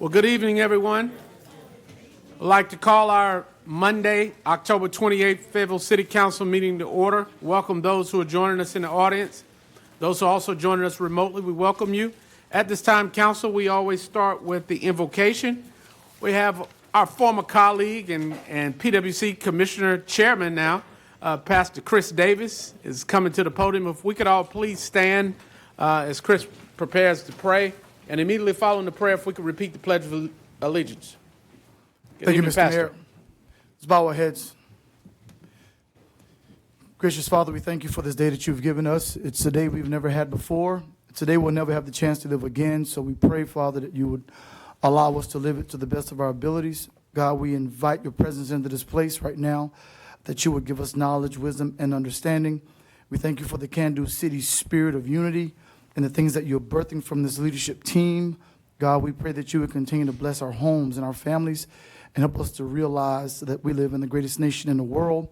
Well, good evening, everyone. I'd like to call our Monday, October 28th, Fayetteville City Council meeting to order. Welcome those who are joining us in the audience. Those who are also joining us remotely, we welcome you. At this time, Council, we always start with the invocation. We have our former colleague and PWC Commissioner Chairman now, Pastor Chris Davis, is coming to the podium. If we could all please stand as Chris prepares to pray. And immediately following the prayer, if we could repeat the Pledge of Allegiance. Thank you, Mr. Mayor. Let's bow our heads. Gracious Father, we thank you for this day that you've given us. It's a day we've never had before. It's a day we'll never have the chance to live again. So we pray, Father, that you would allow us to live it to the best of our abilities. God, we invite your presence into this place right now, that you would give us knowledge, wisdom, and understanding. We thank you for the Can-Do City spirit of unity and the things that you're birthing from this leadership team. God, we pray that you would continue to bless our homes and our families and help us to realize that we live in the greatest nation in the world,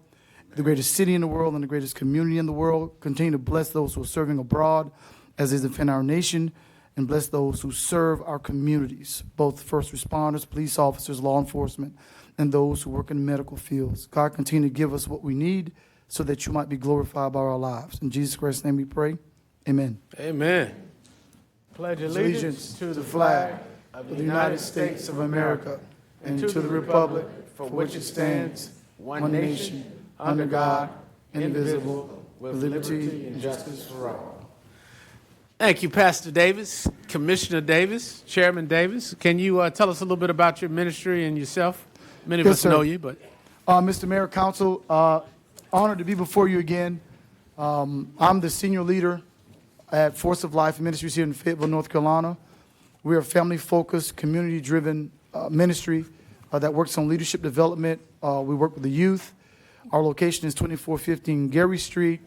the greatest city in the world, and the greatest community in the world. Continue to bless those who are serving abroad as they defend our nation, and bless those who serve our communities, both first responders, police officers, law enforcement, and those who work in the medical fields. God, continue to give us what we need so that you might be glorified by our lives. In Jesus Christ's name we pray. Amen. Amen. Pledge allegiance to the flag of the United States of America and to the republic for which it stands, one nation, under God, indivisible, with liberty and justice for all. Thank you, Pastor Davis, Commissioner Davis, Chairman Davis. Can you tell us a little bit about your ministry and yourself? Many of us know you, but... Mr. Mayor, Council, honored to be before you again. I'm the senior leader at Force of Life Ministries here in Fayetteville, North Carolina. We're a family-focused, community-driven ministry that works on leadership development. We work with the youth. Our location is 2415 Gary Street,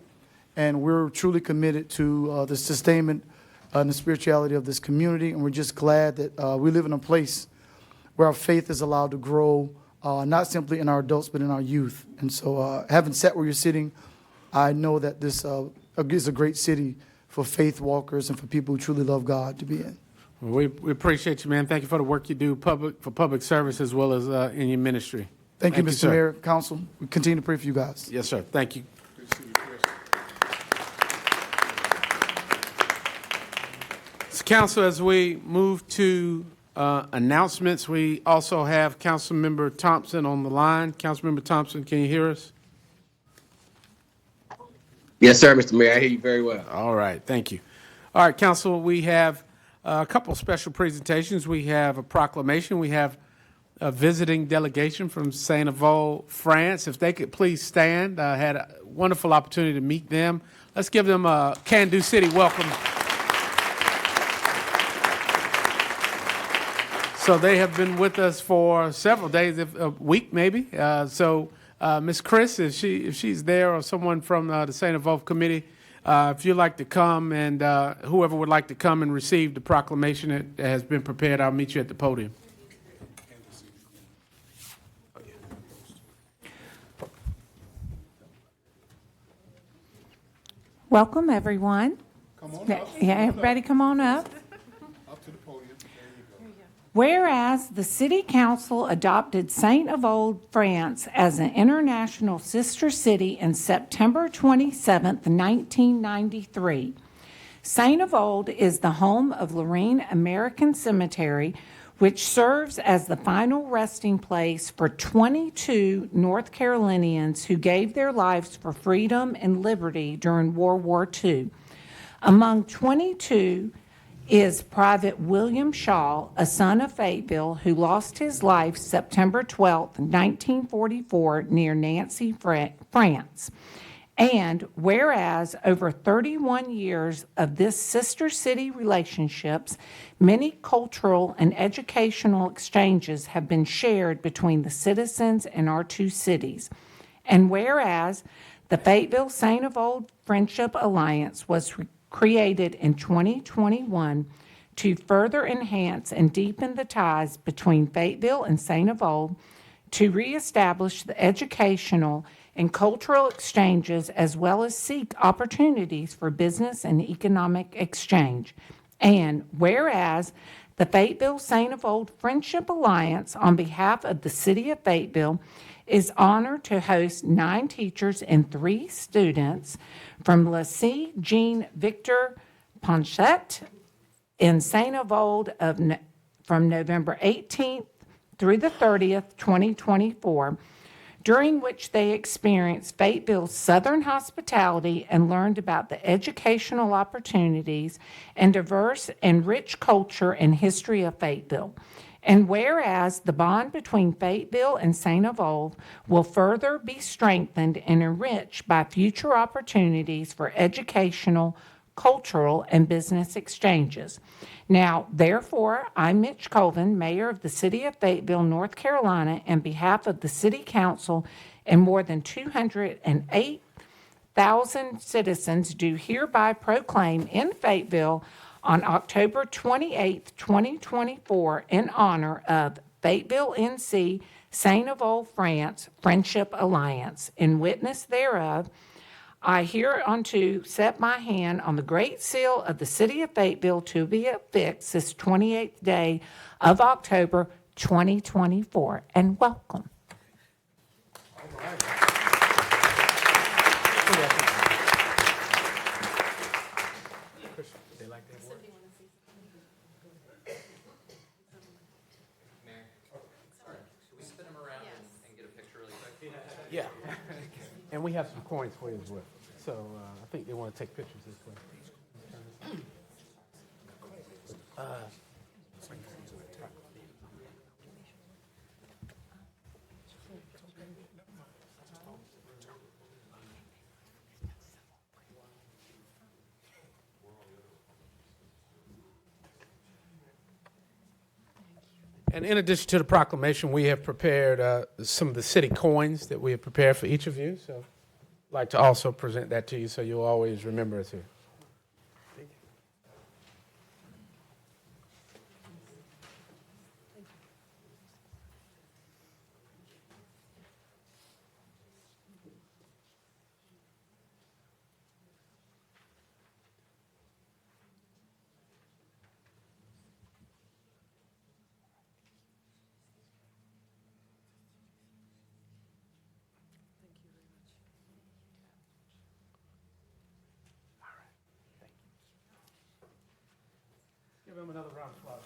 and we're truly committed to the sustainment and the spirituality of this community, and we're just glad that we live in a place where our faith is allowed to grow, not simply in our adults, but in our youth. And so having sat where you're sitting, I know that this is a great city for faith walkers and for people who truly love God to be in. Well, we appreciate you, man. Thank you for the work you do for public service as well as in your ministry. Thank you, Mr. Mayor, Council. We continue to pray for you guys. Yes, sir. Thank you. Good to see you, Chris. So, Council, as we move to announcements, we also have Councilmember Thompson on the line. Councilmember Thompson, can you hear us? Yes, sir, Mr. Mayor. I hear you very well. All right. Thank you. All right, Council, we have a couple of special presentations. We have a proclamation. We have a visiting delegation from Saint-Avold, France. If they could please stand. I had a wonderful opportunity to meet them. Let's give them a Can-Do City welcome. So they have been with us for several days, a week maybe. Ms. Chris, if she's there, or someone from the Saint-Avold committee, if you'd like to come, and whoever would like to come and receive the proclamation that has been prepared, I'll meet you at the podium. Welcome, everyone. Come on up. Yeah, everybody come on up. Up to the podium. There you go. Whereas the City Council adopted Saint-Avold, France as an international sister city in September 27, 1993. Saint-Avold is the home of Lorraine American Cemetery, which serves as the final resting place for 22 North Carolinians who gave their lives for freedom and liberty during World War II. Among 22 is Private William Shaw, a son of Fayetteville, who lost his life September 12, 1944, near Nancy, France. And whereas over 31 years of this sister city relationships, many cultural and educational exchanges have been shared between the citizens in our two cities. And whereas the Fayetteville Saint-Avold Friendship Alliance was created in 2021 to further enhance and deepen the ties between Fayetteville and Saint-Avold, to reestablish the educational and cultural exchanges, as well as seek opportunities for business and economic exchange. And whereas The Fayetteville Saint of Old Friendship Alliance, on behalf of the City of Fayetteville, is honored to host 9 teachers and 3 students from Lacy Jean Victor Ponchette in Saint of Old from November 18th through the 30th, 2024, during which they experienced Fayetteville's Southern hospitality and learned about the educational opportunities and diverse and rich culture and history of Fayetteville. And whereas the bond between Fayetteville and St. Avold will further be strengthened and enriched by future opportunities for educational, cultural, and business exchanges. Now, therefore, I, Mitch Colvin, Mayor of the City of Fayetteville, North Carolina, on behalf of the City Council and more than 208,000 citizens, do hereby proclaim in Fayetteville on October 28, 2024, in honor of Fayetteville, NC, Saint Avold, France, Friendship Alliance. In witness thereof, I hereunto set my hand on the great seal of the City of Fayetteville to be affixed this 28th day of October, 2024. And welcome. Yeah. And we have some coins for you as well. So I think they want to take pictures this way. And in addition to the proclamation, we have prepared some of the city coins that we have prepared for each of you. So I'd like to also present that to you so you'll always remember us here. Give him another round of applause.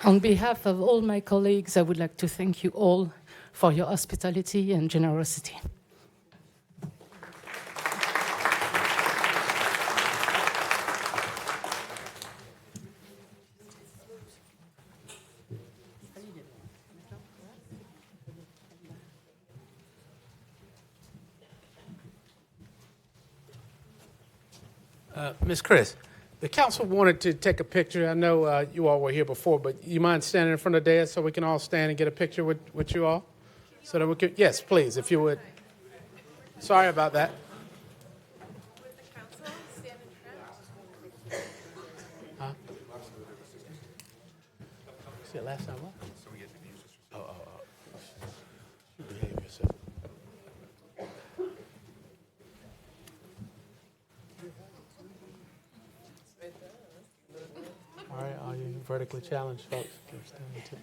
On behalf of all my colleagues, I would like to thank you all for your hospitality and generosity. Ms. Chris, the council wanted to take a picture. I know you all were here before, but you mind standing in front of the dais so we can all stand and get a picture with you all? So that we could, yes, please, if you would. Sorry about that. Would the council stand in front? Huh? See it last time, what? You behave yourself. All right, all you vertically challenged folks, keep standing tiptoe.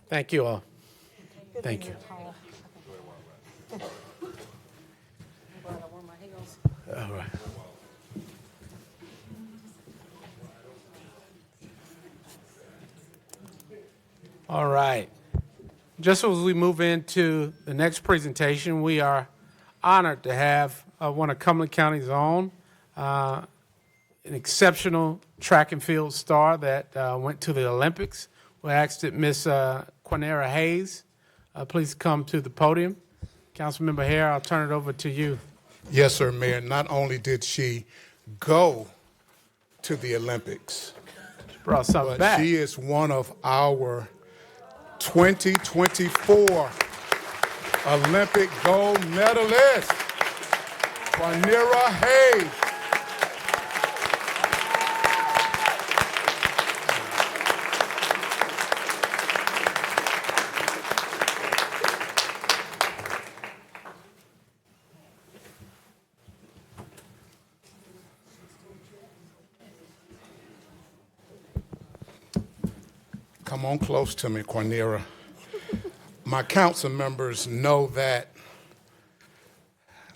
Thank you all. Thank you. All right. All right. Just as we move into the next presentation, we are honored to have one of Cumberland County's own, an exceptional track and field star that went to the Olympics. We asked that Miss Quanera Hayes please come to the podium. Councilmember Hare, I'll turn it over to you. Yes, sir, Mayor. Not only did she go to the Olympics, Brought something but back. she is one of our 2024 Olympic gold medalists. Quanera Hayes. Come on close to me, Quanera. My council members know that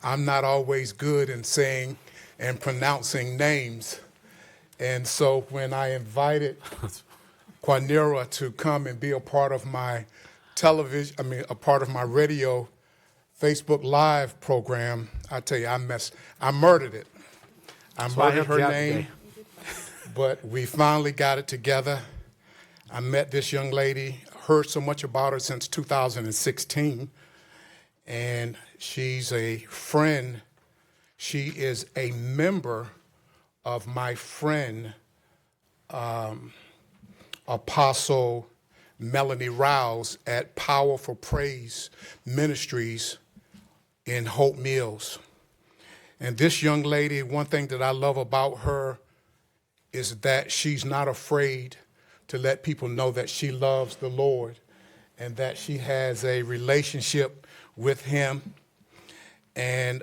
I'm not always good in saying and pronouncing names. And so when I invited Quanera to come and be a part of my a part of my radio Facebook Live program, I tell you, I murdered it. I why I murdered helped her you out name, today. but we finally got it together. I met this young lady, heard so much about her since 2016, and she's a friend. She is a member of my friend, Apostle Melanie Rouse at Powerful Praise Ministries in Hope Mills. And this young lady, one thing that I love about her is that she's not afraid to let people know that she loves the Lord and that she has a relationship with him. And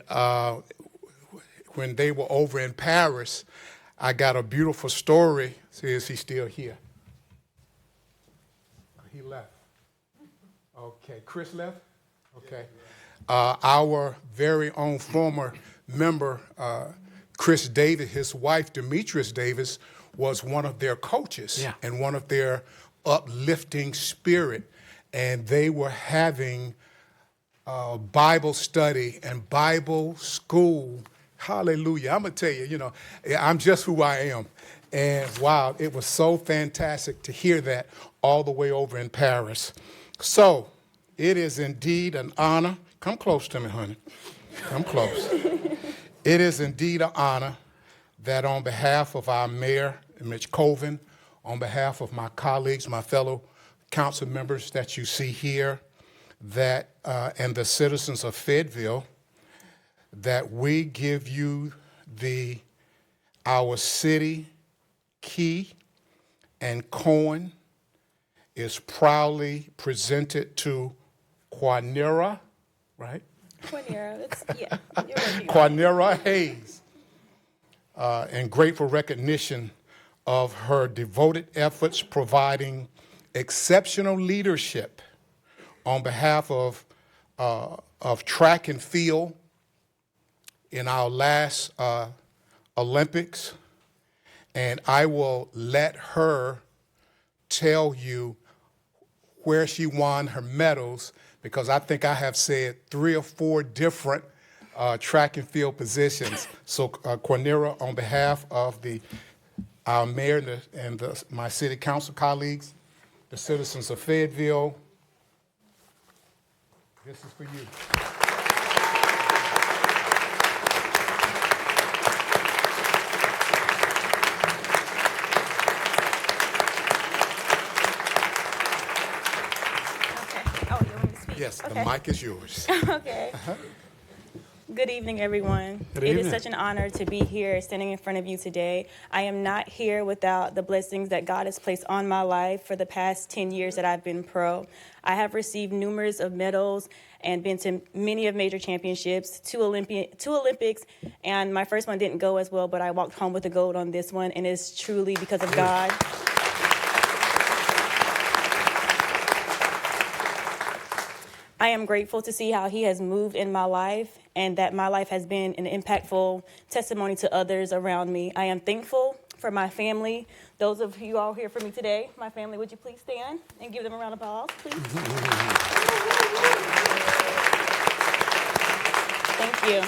when they were over in Paris, I got a beautiful story. See, is he still here? He left. Okay, Chris left? Okay. Our very own former member, Chris Davis, his wife, Demetrius Davis, was one of their coaches and one of their uplifting spirit. And they were having Bible study and Bible school. Hallelujah. I'm going to tell you, I'm just who I am. And wow, it was so fantastic to hear that all the way over in Paris. So it is indeed an honor. Come close to me, honey. Come close. It is indeed an honor that on behalf of our mayor, Mitch Colvin, on behalf of my colleagues, my fellow council members that you see here, that and the citizens of Fayetteville, that we give you our city key, and coin is proudly presented to Quanera, right? Quanera, yeah, you're working on it. Quanera Hayes, in grateful recognition of her devoted efforts providing exceptional leadership on behalf of track and field in our last Olympics. And I will let her tell you where she won her medals, because I think I have said 3 or 4 different track and field positions. So Quanera, on behalf of our mayor and my city council colleagues, the citizens of Fayetteville, this is for you. Okay. Oh, you want me to speak? Yes, Okay. the mic is yours. Okay. Good evening, everyone. Good It evening. is such an honor to be here standing in front of you today. I am not here without the blessings that God has placed on my life for the past 10 years that I've been pro. I have received numerous of medals and been to many of major championships, two Olympics, and my first one didn't go as well, but I walked home with the gold on this one, and it's truly because of God. I am grateful to see how he has moved in my life and that my life has been an impactful testimony to others around me. I am thankful for my family. Those of you all here for me today, my family, would you please stand and give them a round of applause, please? Thank you.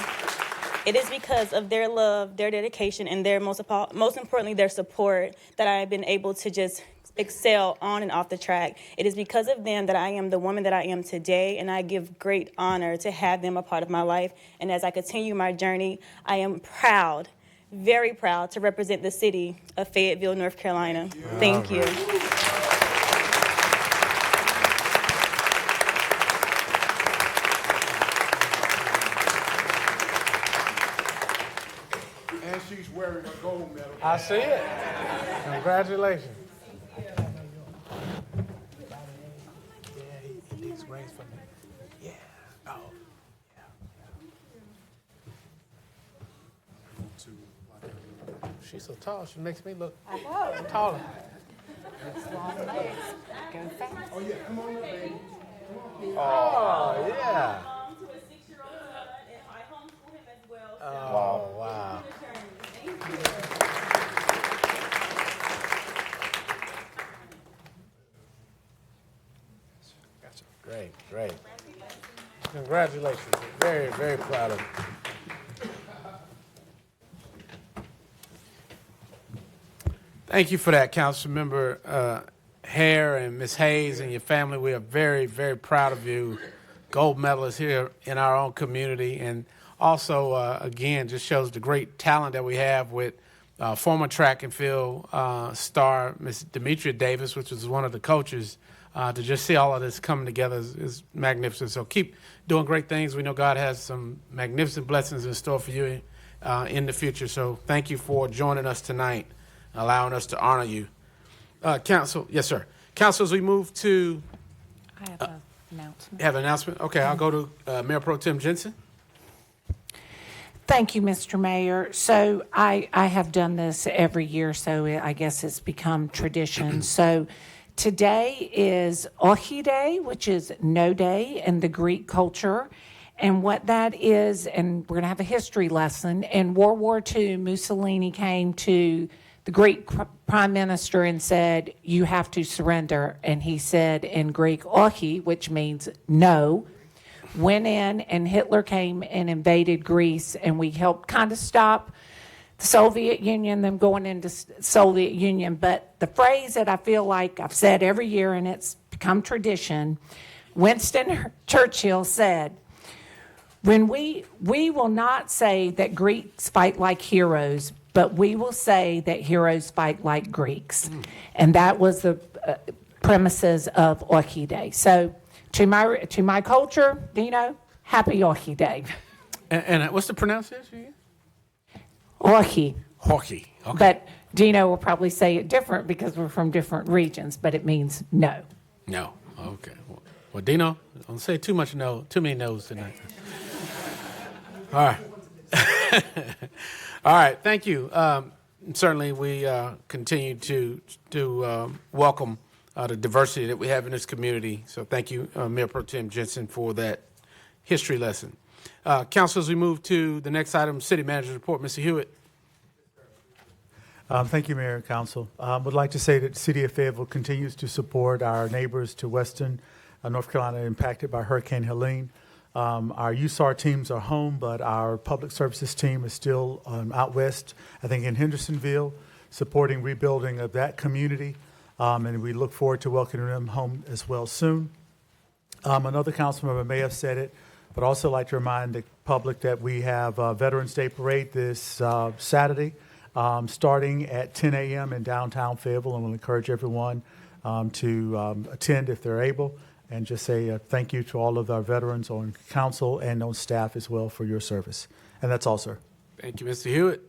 It is because of their love, their dedication, and their most importantly, their support that I have been able to just excel on and off the track. It is because of them that I am the woman that I am today, and I give great honor to have them a part of my life. And as I continue my journey, I am proud, very proud, to represent the city of Fayetteville, North Carolina. Thank you. wearing a gold medal. I see it. Congratulations. She's so tall, she makes me look taller. Oh, yeah, come on up, baby. Oh, yeah. To a 6-year-old son, and I homeschool him as well. Oh, wow. Great, great. Congratulations. Very, very proud of you. Thank you for that, Councilmember Hare and Ms. Hayes and your family. We are very, very proud of you. Gold medalists here in our own community. And also, again, just shows the great talent that we have with former track and field star, Ms. Demetria Davis, which was one of the coaches. To just see all of this coming together is magnificent. So keep doing great things. We know God has some magnificent blessings in store for you in the future. So thank you for joining us tonight, allowing us to honor you. Council, yes, sir. Council, as we move to I have an announcement. have an announcement. Okay, I'll go to Mayor Pro Tem Jensen. Thank you, Mr. Mayor. So I have done this every year, so I guess it's become tradition. So today is Ohi Day, which is no day in the Greek culture. And what that is, and we're going to have a history lesson. In World War II, Mussolini came to the Greek prime minister and said, you have to surrender. And he said in Greek, Ohi, which means no, went in, and Hitler came and invaded Greece, and we helped kind of stop the Soviet Union, them going into Soviet Union. But the phrase that I feel like I've said every year, and it's become tradition, Winston Churchill said, when we will not say that Greeks fight like heroes, but we will say that heroes fight like Greeks. And that was the premises of Ohi Day. So to my culture, Dino, happy Ohi Day. And what's the pronunciation again? Ohi. Hockey. Okay. But Dino will probably say it different because we're from different regions, but it means no. No. Okay. Well, Dino, don't say too many no's tonight. All right. All right. Thank you. Certainly, we continue to welcome the diversity that we have in this community. So thank you, Mayor Pro Tem Jensen, for that history lesson. Council, as we move to the next item, City Manager's Report, Mr. Hewitt. Thank you, Mayor and Council. Would like to say that the City of Fayetteville continues to support our neighbors to Western North Carolina impacted by Hurricane Helene. Our USAR teams are home, but our public services team is still out west, I think in Hendersonville, supporting rebuilding of that community. And we look forward to welcoming them home as well soon. Another council member may have said it, but also like to remind the public that we have a Veterans Day Parade this Saturday, starting at 10 a.m. in downtown Fayetteville, and we'll encourage everyone to attend if they're able, and just say thank you to all of our veterans on council and on staff as well for your service. And that's all, sir. Thank you, Mr. Hewitt.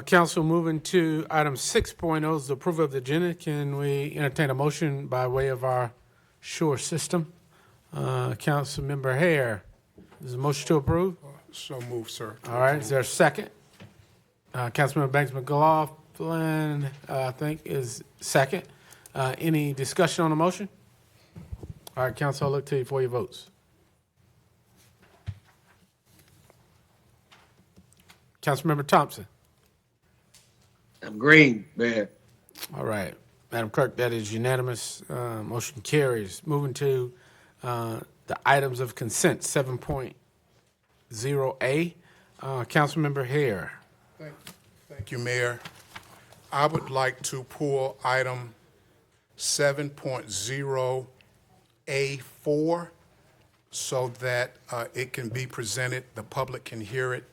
Council, moving to item 6.0 is the approval of the agenda. Can we entertain a motion by way of our SURE system? Councilmember Hare, is there a motion to approve? So moved, sir. All right, is there a second? Councilmember Banks McLaughlin, I think, is second. Any discussion on the motion? All right, Council, I'll look to you for your votes. Councilmember Thompson. I'm green, man. All right, Madam Clerk, that is unanimous. Motion carries. Moving to the items of consent, 7.0A. Councilmember Hare. Thank you, Mayor. I would like to pull item 7.0A4 so that it can be presented, the public can hear it,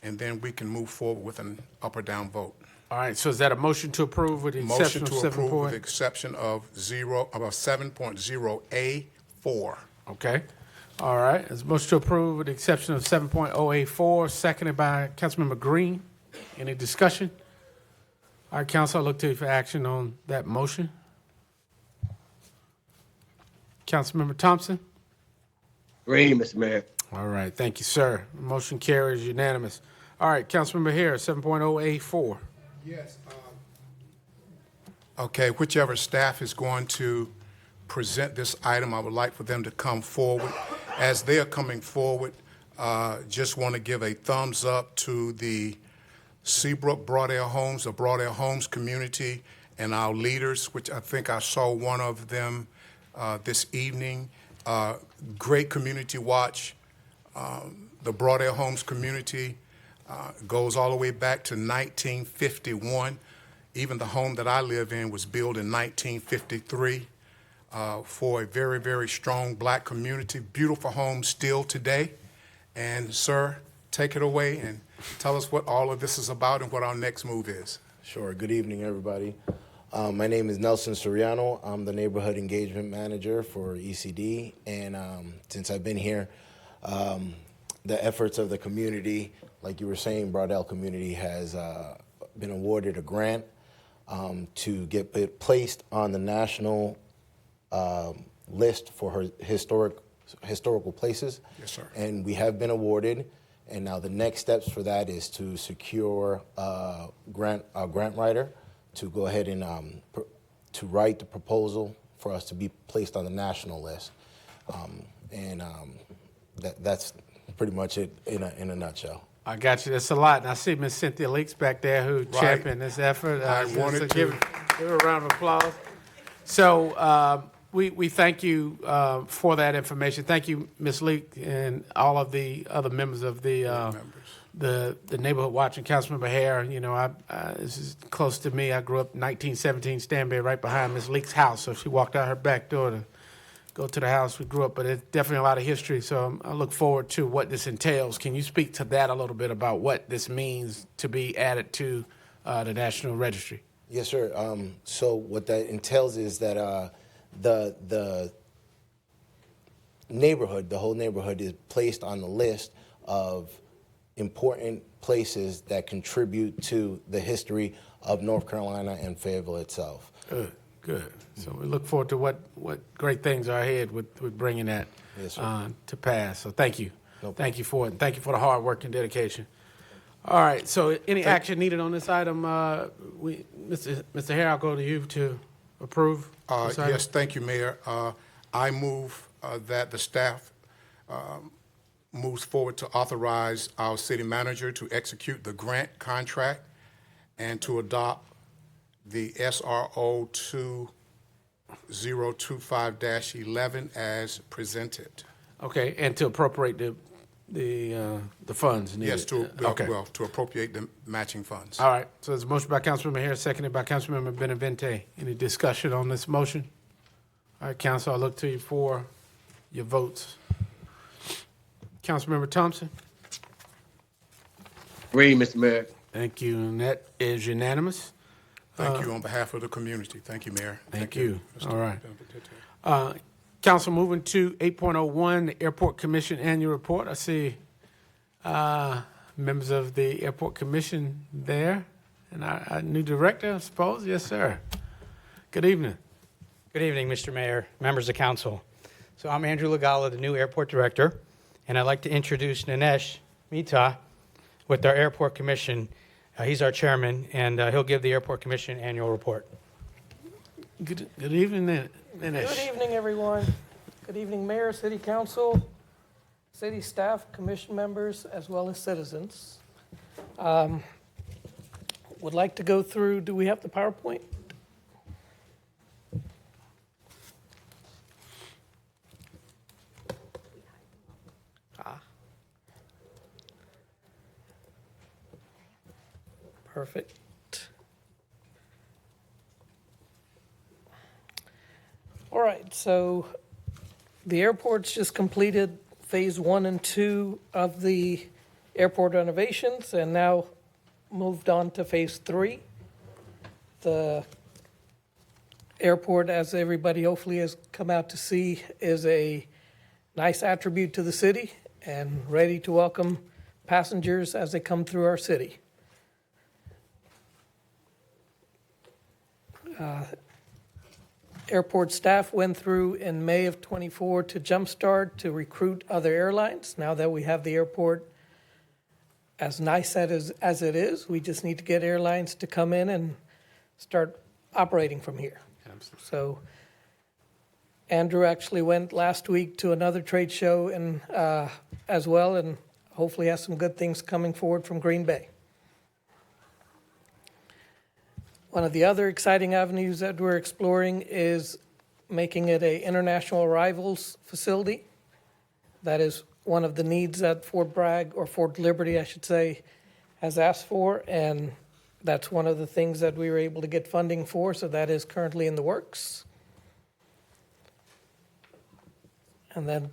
and then we can move forward with an up or down vote. All right, so is that a motion to approve with the exception Motion of to 7. approve with the exception of 7.0A4. Okay. All right, there's a motion to approve with the exception of 7.0A4, seconded by Councilmember Green. Any discussion? All right, council, I look to you for action on that motion. Councilmember Thompson? Green, Mr. Mayor. All right, thank you, sir. Motion carries unanimous. All right, Councilmember Harris, 7.0A4. Yes. Okay, whichever staff is going to present this item, I would like for them to come forward. As they are coming forward, just want to give a thumbs up to the Seabrook Broadell Homes, the Broadell Homes community, and our leaders, which I think I saw one of them this evening. Great community watch. The Broadell Homes community goes all the way back to 1951. Even the home that I live in was built in 1953 for a very, very strong black community. Beautiful home still today. And sir, take it away and tell us what all of this is about and what our next move is. Sure. Good evening, everybody. My name is Nelson Soriano. I'm the Neighborhood Engagement Manager for ECD. And since I've been here, the efforts of the community, like you were saying, Broadell community has been awarded a grant to get it placed on the national list for her historical places. Yes, sir. And we have been awarded. And now the next steps for that is to secure a grant writer to go ahead and to write the proposal for us to be placed on the national list. That's pretty much it in a nutshell. I got you. That's a lot. And I see Miss Cynthia Leaks back there who championed this effort. I wanted to give her a round of applause. So we thank you for that information. Thank you, Ms. Leak, and all of the other members of the Neighborhood Watch and Councilmember Hare. You know, this is close to me. I grew up in 1917 Stanberry, right behind Ms. Leak's house. So she walked out her back door to go to the house we grew up, but it's definitely a lot of history, so I look forward to what this entails. Can you speak to that a little bit about what this means to be added to the National Registry? Yes, sir. So what that entails is that the neighborhood, the whole neighborhood, is placed on the list of important places that contribute to the history of North Carolina and Fayetteville itself. Good. So we look forward to what great things are ahead with bringing that to pass. So thank you. Thank you for it. And thank you for the hard work and dedication. All right. So any action needed on this item? Mr. Hare, I'll go to you to approve. This item. Yes, thank you, Mayor. I move that the staff moves forward to authorize our city manager to execute the grant contract and to adopt the SRO 2025-11 as presented. Okay, and to appropriate the funds needed. Yes, to appropriate the matching funds. All right. So there's a motion by Councilmember Harris, seconded by Councilmember Benavente. Any discussion on this motion? All right, Council, I look to you for your votes. Councilmember Thompson? Green, Mr. Mayor. Thank you, and that is unanimous. Thank you on behalf of the community. Thank you, Mayor. Thank you. Mr. All right. Council, moving to 8.01, the Airport Commission Annual Report. I see members of the Airport Commission there, and our new director, I suppose. Yes, sir. Good evening. Good evening, Mr. Mayor, members of council. So I'm Andrew Lagala, the new airport director, and I'd like to introduce Ninesh Mehta with our Airport Commission. He's our chairman, and he'll give the Airport Commission annual report. Good evening, Ninesh. Good evening, everyone. Good evening, Mayor, City Council, city staff, commission members, as well as citizens. Would like to go through, do we have the PowerPoint? Perfect. All right, so the airport's just completed phase 1 and 2 of the airport renovations and now moved on to phase 3. The airport, as everybody hopefully has come out to see, is a nice attribute to the city and ready to welcome passengers as they come through our city. Airport staff went through in May of '24 to jumpstart to recruit other airlines. Now that we have the airport as nice as it is, we just need to get airlines to come in and start operating from here. So Andrew actually went last week to another trade show and as well, and hopefully has some good things coming forward from Green Bay. One of the other exciting avenues that we're exploring is making it an international arrivals facility. That is one of the needs that Fort Bragg, or Fort Liberty, I should say, has asked for, and that's one of the things that we were able to get funding for, so that is currently in the works. And then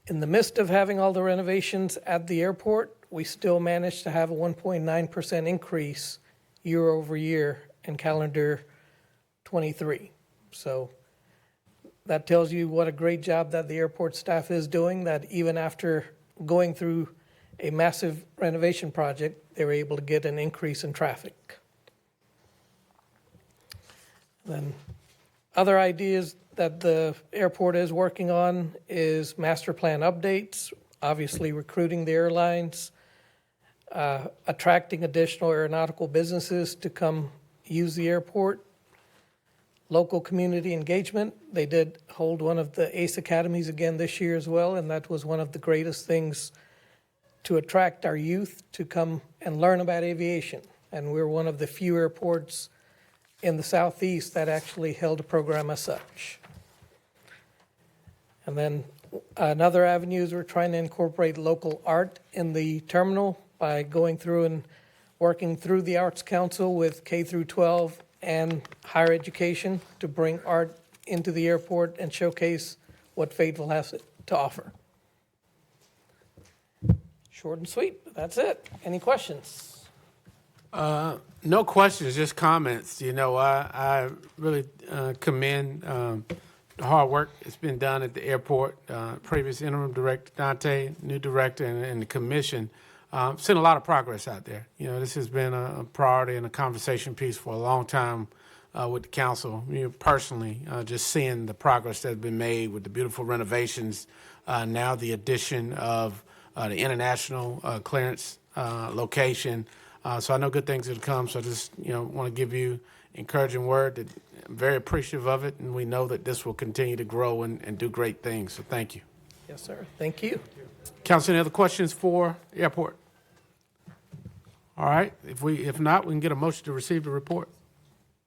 in the midst of having all the renovations at the airport, we still managed to have a 1.9% increase year over year in calendar 23. So that tells you what a great job that the airport staff is doing, that even after going through a massive renovation project, they were able to get an increase in traffic. Then other ideas that the airport is working on is master plan updates, obviously recruiting the airlines, attracting additional aeronautical businesses to come use the airport, local community engagement. They did hold one of the ACE Academies again this year as well, and that was one of the greatest things to attract our youth to come and learn about aviation. And we're one of the few airports in the Southeast that actually held a program as such. And then another avenue is we're trying to incorporate local art in the terminal by going through and working through the Arts Council with K through 12 and higher education to bring art into the airport and showcase what Fayetteville has to offer. Short and sweet, but that's it. Any questions? No questions, just comments. You know, I really commend the hard work that's been done at the airport. Previous interim director, Dante, new director, and the commission. Seen a lot of progress out there. You know, this has been a priority and a conversation piece for a long time with the council. You know, personally, just seeing the progress that's been made with the beautiful renovations, now the addition of the international clearance location. So I know good things will come. So I just, you know, want to give you encouraging word that I'm very appreciative of it, and we know that this will continue to grow and do great things. So thank you. Yes, sir. Thank you. Council, any other questions for the airport? All right. If not, we can get a motion to receive the report.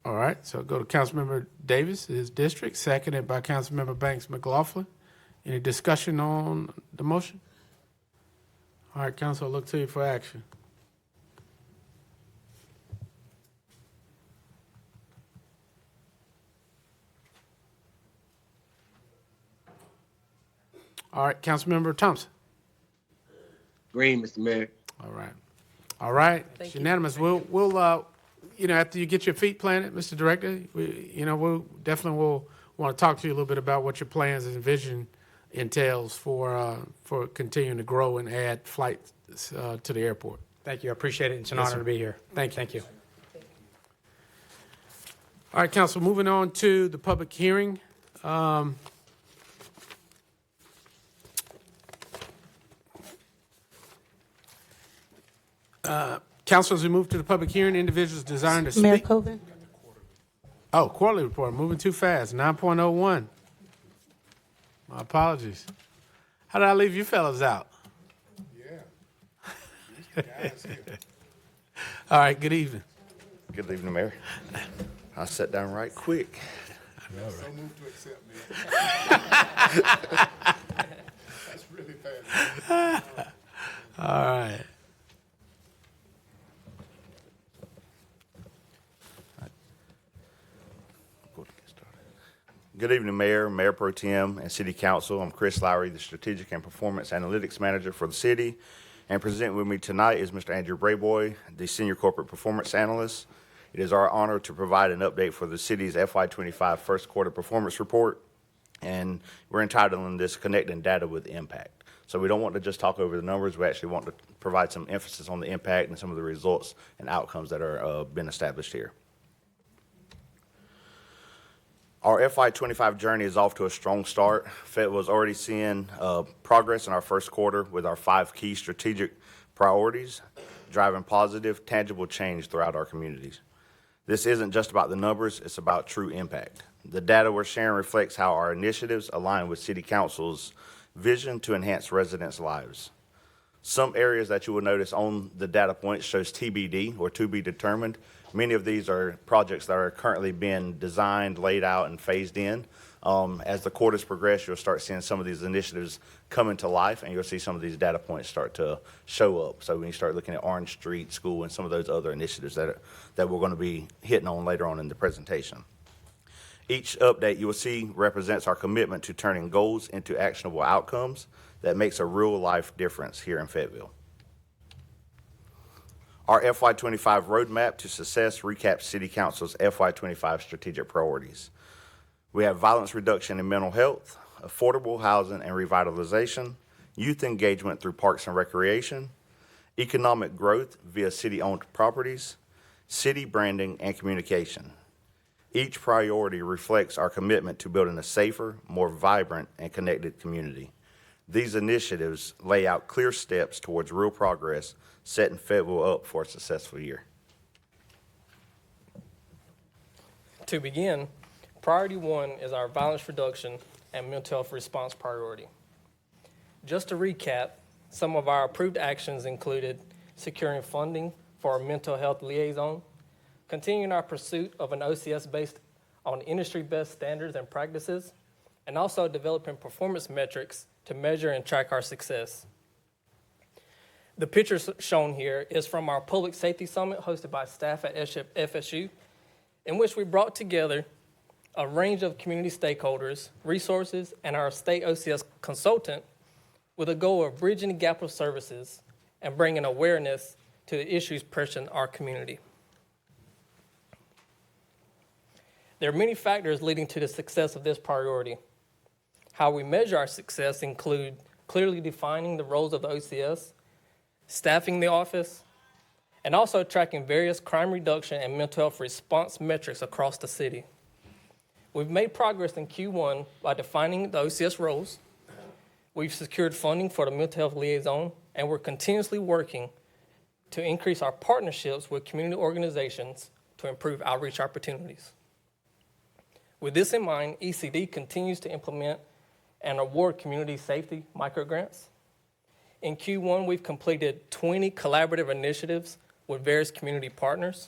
All right. So go to Councilmember Davis, his district, seconded by Councilmember Banks McLaughlin. Any discussion on the motion? All right, Council, I'll look to you for action. All right, Councilmember Thompson. Green, Mr. Mayor. All right. All right. It's unanimous. We'll you know, after you get your feet planted, Mr. Director, we'll definitely want to talk to you a little bit about what your plans and vision entails for continuing to grow and add flights to the airport. Thank you. I appreciate it. It's an Yes, honor sir. to be here. Thank you. Thank you. All right, Council, moving on to the public hearing. Council, as we move to the public hearing, individuals desiring to speak. Mayor Coven? Oh, quarterly report, moving too fast, 9.01. My apologies. How did I leave you fellas out? Yeah. All right, good evening. Good evening, Mayor. I sat down right quick. So moved to accept, Mayor. That's really fast. All right. Good evening, Mayor, Mayor Pro Tem, and City Council. I'm Chris Lowry, the Strategic and Performance Analytics Manager for the city. And presenting with me tonight is Mr. Andrew Brayboy, the Senior Corporate Performance Analyst. It is our honor to provide an update for the city's FY25 first quarter performance report. And we're entitling this Connecting Data with Impact. So we don't want to just talk over the numbers. We actually want to provide some emphasis on the impact and some of the results and outcomes that are been established here. Our FY25 journey is off to a strong start. Fayetteville is already seeing progress in our first quarter with our 5 key strategic priorities, driving positive, tangible change throughout our communities. This isn't just about the numbers, it's about true impact. The data we're sharing reflects how our initiatives align with City Council's vision to enhance residents' lives. Some areas that you will notice on the data points shows TBD, or to be determined. Many of these are projects that are currently being designed, laid out, and phased in. As the quarters progress, you'll start seeing some of these initiatives come into life, and you'll see some of these data points start to show up. So when you start looking at Orange Street School and some of those other initiatives that we're going to be hitting on later on in the presentation. Each update you will see represents our commitment to turning goals into actionable outcomes that makes a real-life difference here in Fayetteville. Our FY25 roadmap to success recaps City Council's FY25 strategic priorities. We have violence reduction and mental health, affordable housing and revitalization, youth engagement through parks and recreation, economic growth via city-owned properties, city branding, and communication. Each priority reflects our commitment to building a safer, more vibrant, and connected community. These initiatives lay out clear steps towards real progress, setting Fayetteville up for a successful year. To begin, priority 1 is our violence reduction and mental health response priority. Just to recap, some of our approved actions included securing funding for our mental health liaison, continuing our pursuit of an OCS based on industry best standards and practices, and also developing performance metrics to measure and track our success. The picture shown here is from our Public Safety Summit hosted by staff at FSU, in which we brought together a range of community stakeholders, resources, and our state OCS consultant with a goal of bridging the gap of services and bringing awareness to the issues pressing our community. There are many factors leading to the success of this priority. How we measure our success include clearly defining the roles of the OCS, staffing the office, and also tracking various crime reduction and mental health response metrics across the city. We've made progress in Q1 by defining the OCS roles. We've secured funding for the mental health liaison, and we're continuously working to increase our partnerships with community organizations to improve outreach opportunities. With this in mind, ECD continues to implement and award community safety microgrants. In Q1, we've completed 20 collaborative initiatives with various community partners.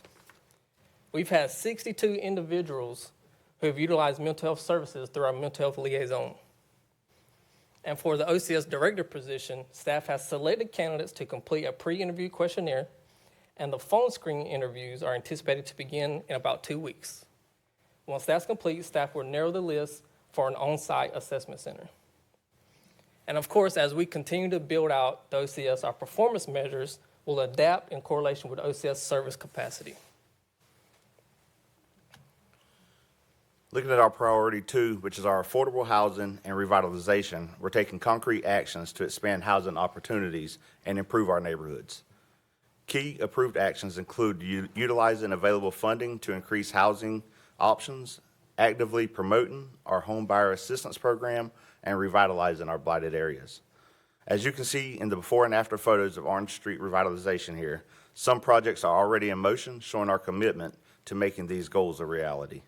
We've had 62 individuals who have utilized mental health services through our mental health liaison. And for the OCS director position, staff has selected candidates to complete a pre-interview questionnaire, and the phone screening interviews are anticipated to begin in about 2 weeks. Once that's complete, staff will narrow the list for an on-site assessment center. And of course, as we continue to build out the OCS, our performance measures will adapt in correlation with OCS service capacity. Looking at our priority 2, which is our affordable housing and revitalization, we're taking concrete actions to expand housing opportunities and improve our neighborhoods. Key approved actions include utilizing available funding to increase housing options, actively promoting our home buyer assistance program, and revitalizing our blighted areas. As you can see in the before and after photos of Orange Street revitalization here, some projects are already in motion, showing our commitment to making these goals a reality.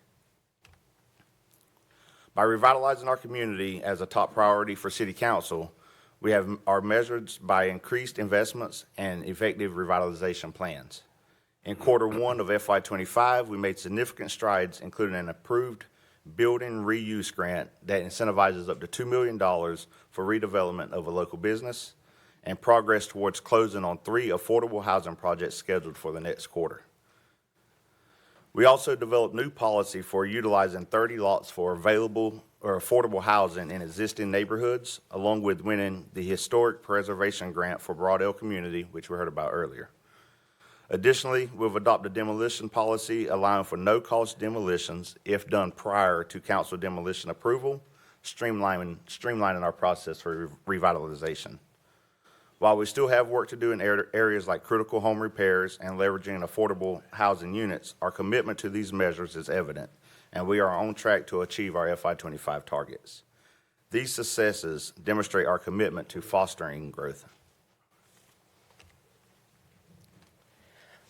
By revitalizing our community as a top priority for City Council, we are measured by increased investments and effective revitalization plans. In quarter 1 of FY25, we made significant strides, including an approved building reuse grant that incentivizes up to $2 million for redevelopment of a local business, and progress towards closing on 3 affordable housing projects scheduled for the next quarter. We also developed new policy for utilizing 30 lots for available or affordable housing in existing neighborhoods, along with winning the Historic Preservation Grant for Broadell community, which we heard about earlier. Additionally, we've adopted a demolition policy allowing for no-cost demolitions if done prior to council demolition approval, streamlining our process for revitalization. While we still have work to do in areas like critical home repairs and leveraging affordable housing units, our commitment to these measures is evident, and we are on track to achieve our FY25 targets. These successes demonstrate our commitment to fostering growth.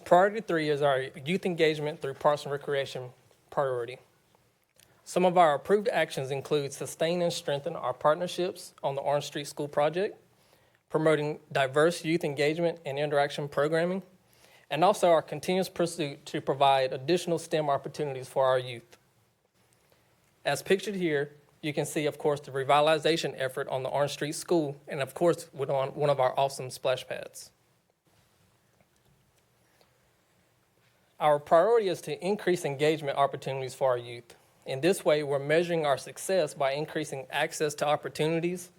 Priority 3 is our youth engagement through Parks and Recreation priority. Some of our approved actions include sustain and strengthen our partnerships on the Orange Street School project, promoting diverse youth engagement and interaction programming, and also our continuous pursuit to provide additional STEM opportunities for our youth. As pictured here, you can see, of course, the revitalization effort on the Orange Street School, and of course, with one of our awesome splash pads. Our priority is to increase engagement opportunities for our youth. In this way, we're measuring our success by increasing access to opportunities,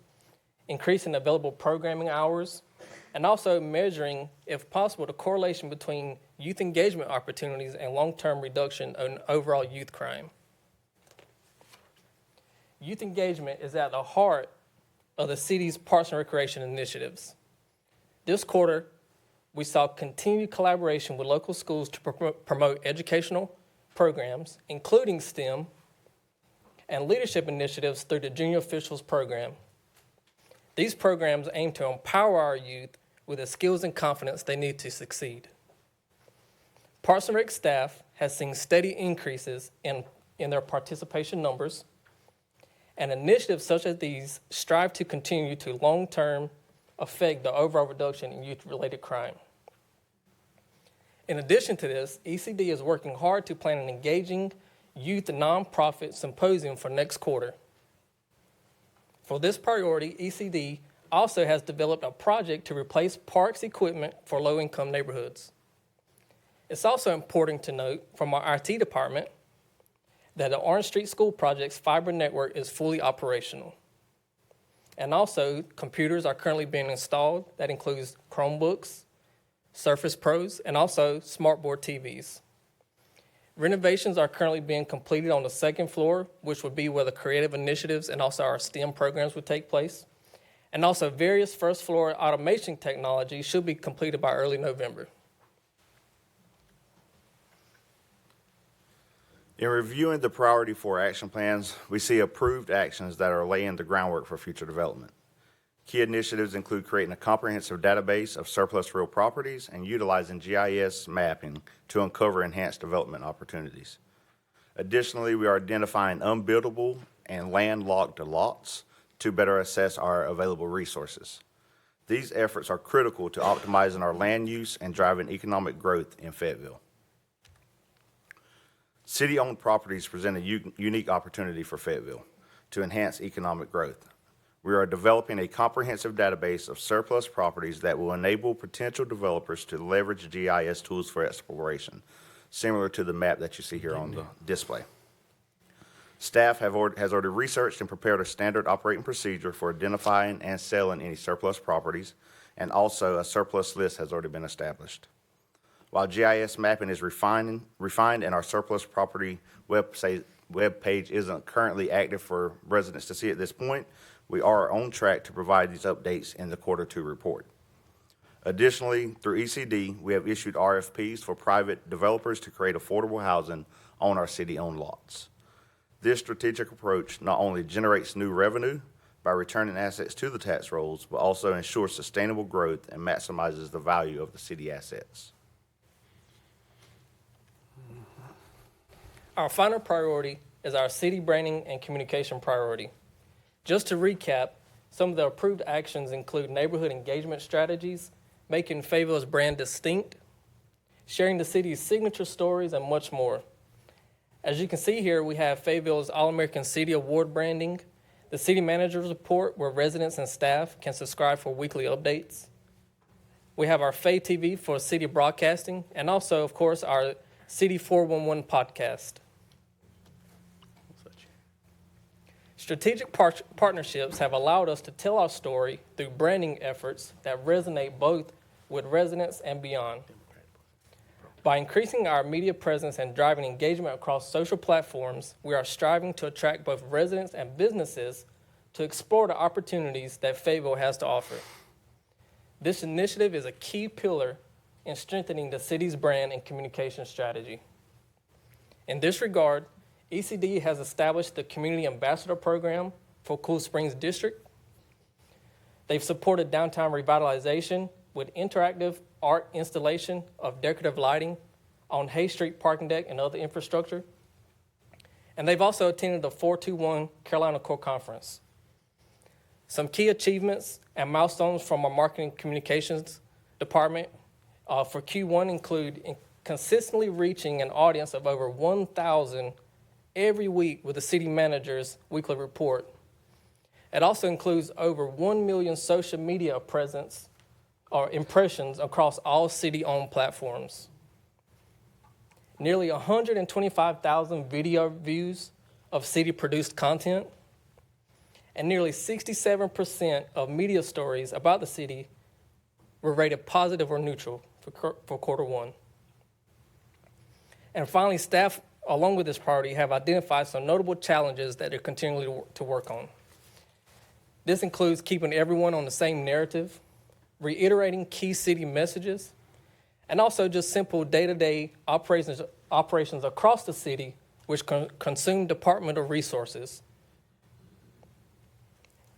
increasing available programming hours, and also measuring, if possible, the correlation between youth engagement opportunities and long-term reduction in overall youth crime. Youth engagement is at the heart of the city's Parks and Recreation initiatives. This quarter, we saw continued collaboration with local schools to promote educational programs, including STEM, and leadership initiatives through the Junior Officials Program. These programs aim to empower our youth with the skills and confidence they need to succeed. Parks and Rec staff has seen steady increases in their participation numbers, and initiatives such as these strive to continue to long-term affect the overall reduction in youth-related crime. In addition to this, ECD is working hard to plan an engaging youth nonprofit symposium for next quarter. For this priority, ECD also has developed a project to replace parks equipment for low-income neighborhoods. It's also important to note from our IT department that the Orange Street School project's fiber network is fully operational. And also, computers are currently being installed. That includes Chromebooks, Surface Pros, and also smartboard TVs. Renovations are currently being completed on the second floor, which would be where the creative initiatives and also our STEM programs would take place. And also various first floor automation technology should be completed by early November. In reviewing the priority 4 action plans, we see approved actions that are laying the groundwork for future development. Key initiatives include creating a comprehensive database of surplus real properties and utilizing GIS mapping to uncover enhanced development opportunities. Additionally, we are identifying unbuildable and landlocked lots to better assess our available resources. These efforts are critical to optimizing our land use and driving economic growth in Fayetteville. City-owned properties present a unique opportunity for Fayetteville to enhance economic growth. We are developing a comprehensive database of surplus properties that will enable potential developers to leverage GIS tools for exploration, similar to the map that you see here on the display. Staff has already researched and prepared a standard operating procedure for identifying and selling any surplus properties, and also a surplus list has already been established. While GIS mapping is refined and our surplus property web page isn't currently active for residents to see at this point, we are on track to provide these updates in the Q2 report. Additionally, through ECD, we have issued RFPs for private developers to create affordable housing on our city-owned lots. This strategic approach not only generates new revenue by returning assets to the tax rolls, but also ensures sustainable growth and maximizes the value of the city assets. Our final priority is our city branding and communication priority. Just to recap, some of the approved actions include neighborhood engagement strategies, making Fayetteville's brand distinct, sharing the city's signature stories, and much more. As you can see here, we have Fayetteville's All-American City Award branding, the City Manager's Report, where residents and staff can subscribe for weekly updates. We have our Faye TV for city broadcasting, and also, of course, our City 411 podcast. Strategic partnerships have allowed us to tell our story through branding efforts that resonate both with residents and beyond. By increasing our media presence and driving engagement across social platforms, we are striving to attract both residents and businesses to explore the opportunities that Fayetteville has to offer. This initiative is a key pillar in strengthening the city's brand and communication strategy. In this regard, ECD has established the Community Ambassador Program for Cool Springs District. They've supported downtown revitalization with interactive art installation of decorative lighting on Hay Street parking deck and other infrastructure. And they've also attended the 421 Carolina Core Conference. Some key achievements and milestones from our marketing communications department for Q1 include consistently reaching an audience of over 1,000 every week with the city manager's weekly report. It also includes over 1 million social media presence or impressions across all city-owned platforms. Nearly 125,000 video views of city-produced content, and nearly 67% of media stories about the city were rated positive or neutral for quarter one. And finally, staff, along with this priority, have identified some notable challenges that they're continually to work on. This includes keeping everyone on the same narrative, reiterating key city messages, and also just simple day-to-day operations across the city, which consume departmental resources.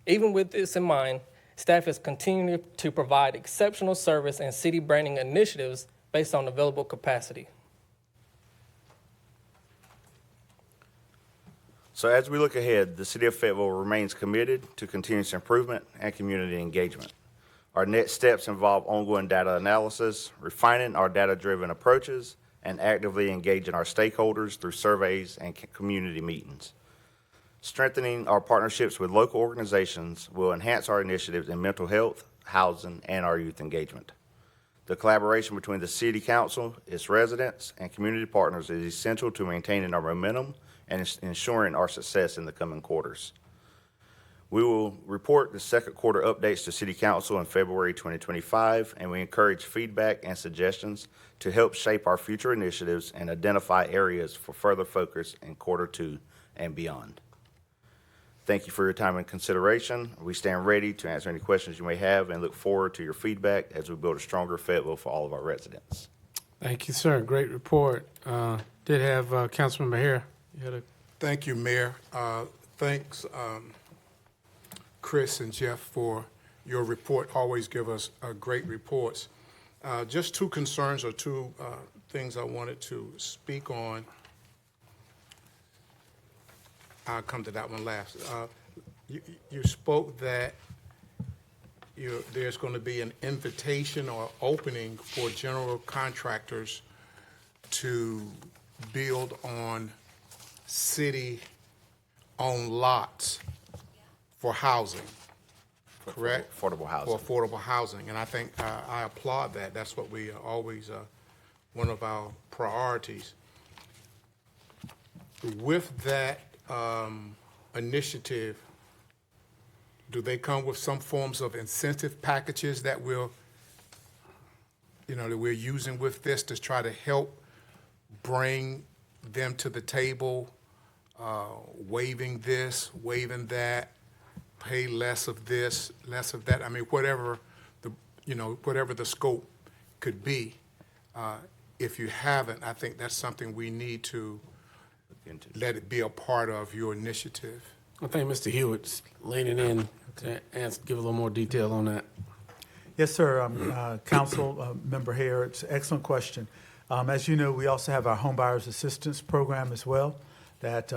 Even with this in mind, staff is continuing to provide exceptional service and city branding initiatives based on available capacity. So as we look ahead, the City of Fayetteville remains committed to continuous improvement and community engagement. Our next steps involve ongoing data analysis, refining our data-driven approaches, and actively engaging our stakeholders through surveys and community meetings. Strengthening our partnerships with local organizations will enhance our initiatives in mental health, housing, and our youth engagement. The collaboration between the City Council, its residents, and community partners is essential to maintaining our momentum and ensuring our success in the coming quarters. We will report the second quarter updates to City Council in February 2025, and we encourage feedback and suggestions to help shape our future initiatives and identify areas for further focus in quarter two and beyond. Thank you for your time and consideration. We stand ready to answer any questions you may have and look forward to your feedback as we build a stronger Fayetteville for all of our residents. Thank you, sir. Great report. Did have Councilmember here. Thank you, Mayor. Thanks, Chris and Jeff, for your report. Always give us great reports. Just two concerns or two things I wanted to speak on. I'll come to that one last. You spoke that there's going to be an invitation or opening for general contractors to build on city-owned lots for housing, correct? Affordable housing. For affordable housing, and I think I applaud that. That's what we always, one of our priorities. With that initiative, do they come with some forms of incentive packages that we'll, that we're using with this to try to help bring them to the table, waiving this, waiving that, pay less of this, less of that? I mean, whatever the scope could be. If you haven't, I think that's something we need to let it be a part of your initiative. I think Mr. Hewitt's leaning in to give a little more detail on that. Yes, sir. Council member Hare, it's an excellent question. As you know, we also have our Home Buyers Assistance Program as well that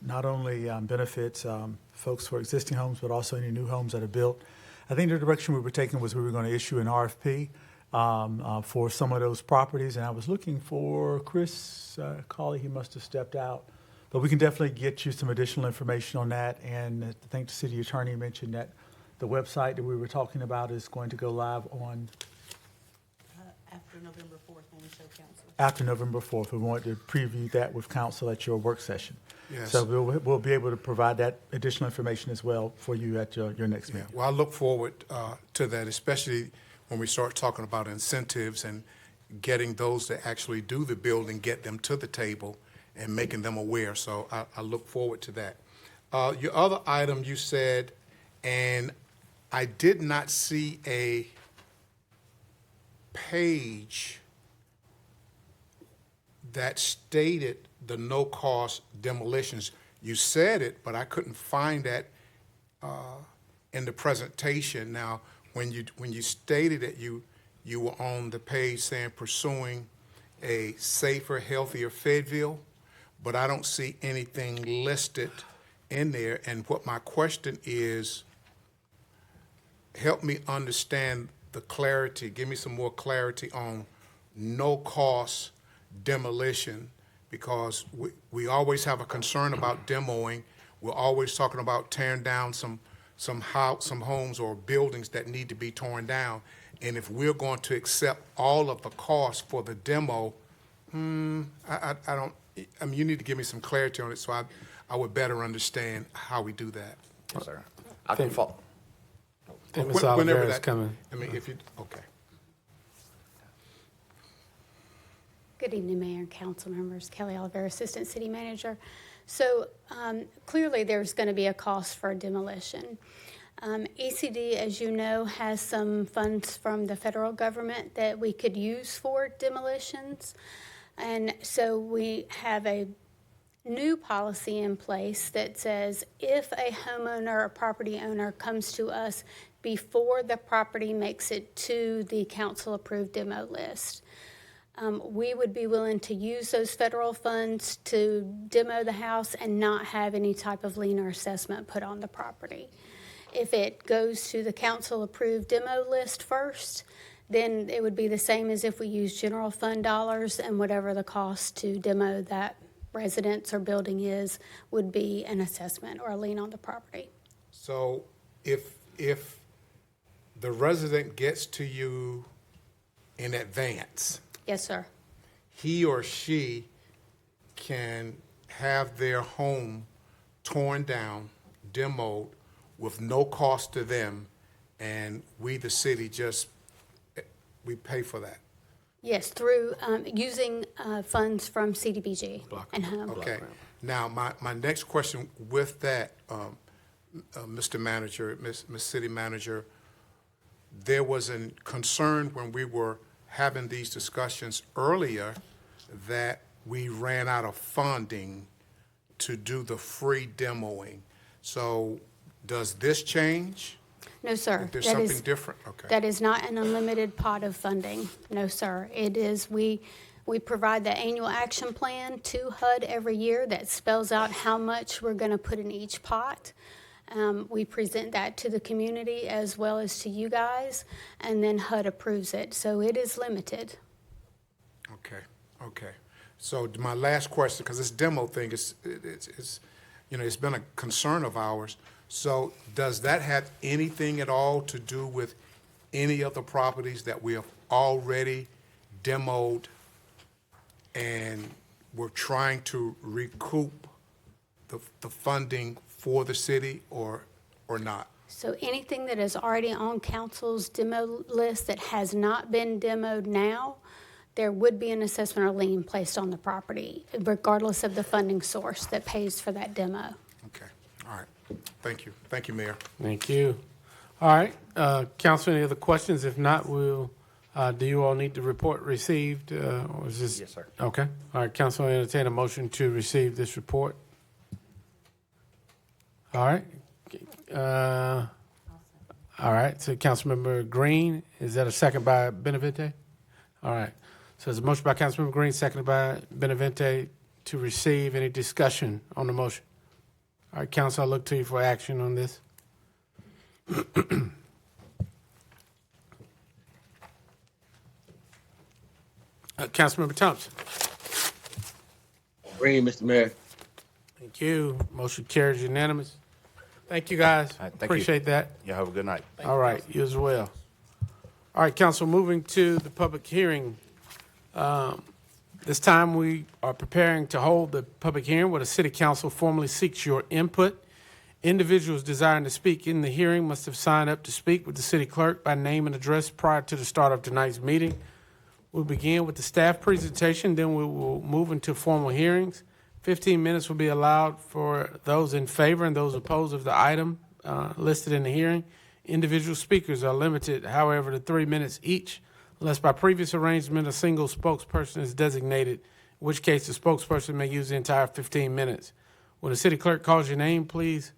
not only benefits folks for existing homes, but also any new homes that are built. I think the direction we were taking was we were going to issue an RFP for some of those properties, and I was looking for Chris Cawley. He must have stepped out. But we can definitely get you some additional information on that, and I think the city attorney mentioned that the website that we were talking about is going to go live on after November 4th when we show council. After November 4th. We want to preview that with council at your work session. Yes. So we'll be able to provide that additional information as well for you at your next meeting. Well, I look forward to that, especially when we start talking about incentives and getting those that actually do the building, get them to the table and making them aware. So I look forward to that. Your other item you said, and I did not see a page that stated the no-cost demolitions. You said it, but I couldn't find that in the presentation. Now, when you stated that you were on the page saying pursuing a safer, healthier Fayetteville, but I don't see anything listed in there. And what my question is, help me understand the clarity, give me some more clarity on no-cost demolition, because we always have a concern about demoing. We're always talking about tearing down some homes or buildings that need to be torn down. And if we're going to accept all of the costs for the demo, I don't, I mean, you need to give me some clarity on it so I would better understand how we do that. Yes, sir. I can follow. Ms. Oliveira is coming. I mean, if you, okay. Good evening, Mayor and council members. Kelly Oliveira, Assistant City Manager. So clearly there's going to be a cost for demolition. ECD, as you know, has some funds from the federal government that we could use for demolitions. And so we have a new policy in place that says if a homeowner or property owner comes to us before the property makes it to the council-approved demo list, we would be willing to use those federal funds to demo the house and not have any type of lien or assessment put on the property. If it goes to the council-approved demo list first, then it would be the same as if we use general fund dollars, and whatever the cost to demo that residence or building is would be an assessment or a lien on the property. So if the resident gets to you in advance, Yes, sir. he or she can have their home torn down, demoed, with no cost to them, and we, the city, we pay for that. Yes, through using funds from CDBG and HUM. Okay. Now, my next question with that, Mr. Manager, Miss City Manager, there was a concern when we were having these discussions earlier that we ran out of funding to do the free demoing. So does this change? No, sir. There's That something is- different? Okay. That is not an unlimited pot of funding. No, sir. It is, we provide the annual action plan to HUD every year that spells out how much we're going to put in each pot. We present that to the community as well as to you guys, and then HUD approves it. So it is limited. Okay. So my last question, because this demo thing it's been a concern of ours. So does that have anything at all to do with any of the properties that we have already demoed and we're trying to recoup the funding for the city or not? So anything that is already on council's demo list that has not been demoed now, there would be an assessment or lien placed on the property, regardless of the funding source that pays for that demo. Okay, all right. Thank you. Thank you, Mayor. Thank you. All right, council, any other questions? If not, do you all need the report received? Or is this? Yes, sir. Okay. All right, council, I entertain a motion to receive this report. All right. All right, so Councilmember Green, is that a second by Benavente? All right, so there's a motion by Councilmember Green, seconded by Benavente to receive. Any discussion on the motion? All right, council, I look to you for action on this. Councilmember Thompson. Green, Mr. Mayor. Thank you. Motion carries unanimous. Thank you, guys. All right, thank you. Appreciate that. You have a good night. All right, you as well. All right, council, moving to the public hearing. This time we are preparing to hold the public hearing where the city council formally seeks your input. Individuals desiring to speak in the hearing must have signed up to speak with the city clerk by name and address prior to the start of tonight's meeting. We'll begin with the staff presentation, then we will move into formal hearings. 15 minutes will be allowed for those in favor and those opposed of the item listed in the hearing. Individual speakers are limited, however, to 3 minutes each, unless by previous arrangement a single spokesperson is designated in which case the spokesperson may use the entire 15 minutes. When the city clerk calls your name, please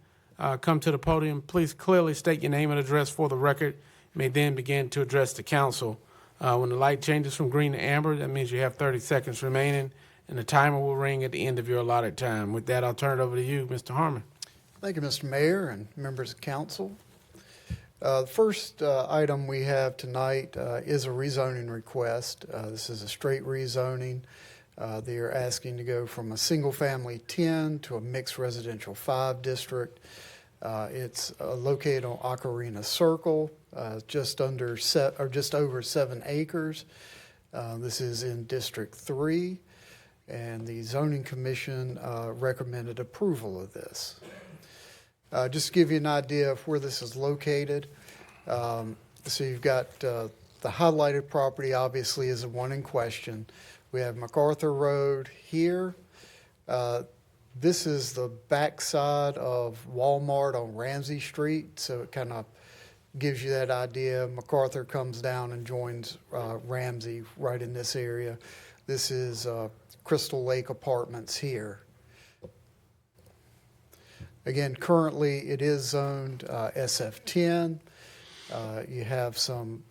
come to the podium. Please clearly state your name and address for the record. You may then begin to address the council. When the light changes from green to amber, that means you have 30 seconds remaining, and the timer will ring at the end of your allotted time. With that, I'll turn it over to you, Mr. Harmon. Thank you, Mr. Mayor and members of council. The first item we have tonight is a rezoning request. This is a straight rezoning. They are asking to go from a single-family 10 to a mixed residential 5 district. It's located on Ocarina Circle, just over 7 acres. This is in District 3, and the Zoning Commission recommended approval of this. Just to give you an idea of where this is located, so you've got the highlighted property obviously is the one in question. We have MacArthur Road here. This is the backside of Walmart on Ramsey Street, so it kind of gives you that idea. MacArthur comes down and joins Ramsey right in this area. This is Crystal Lake Apartments here. Again, currently it is zoned SF10. You have some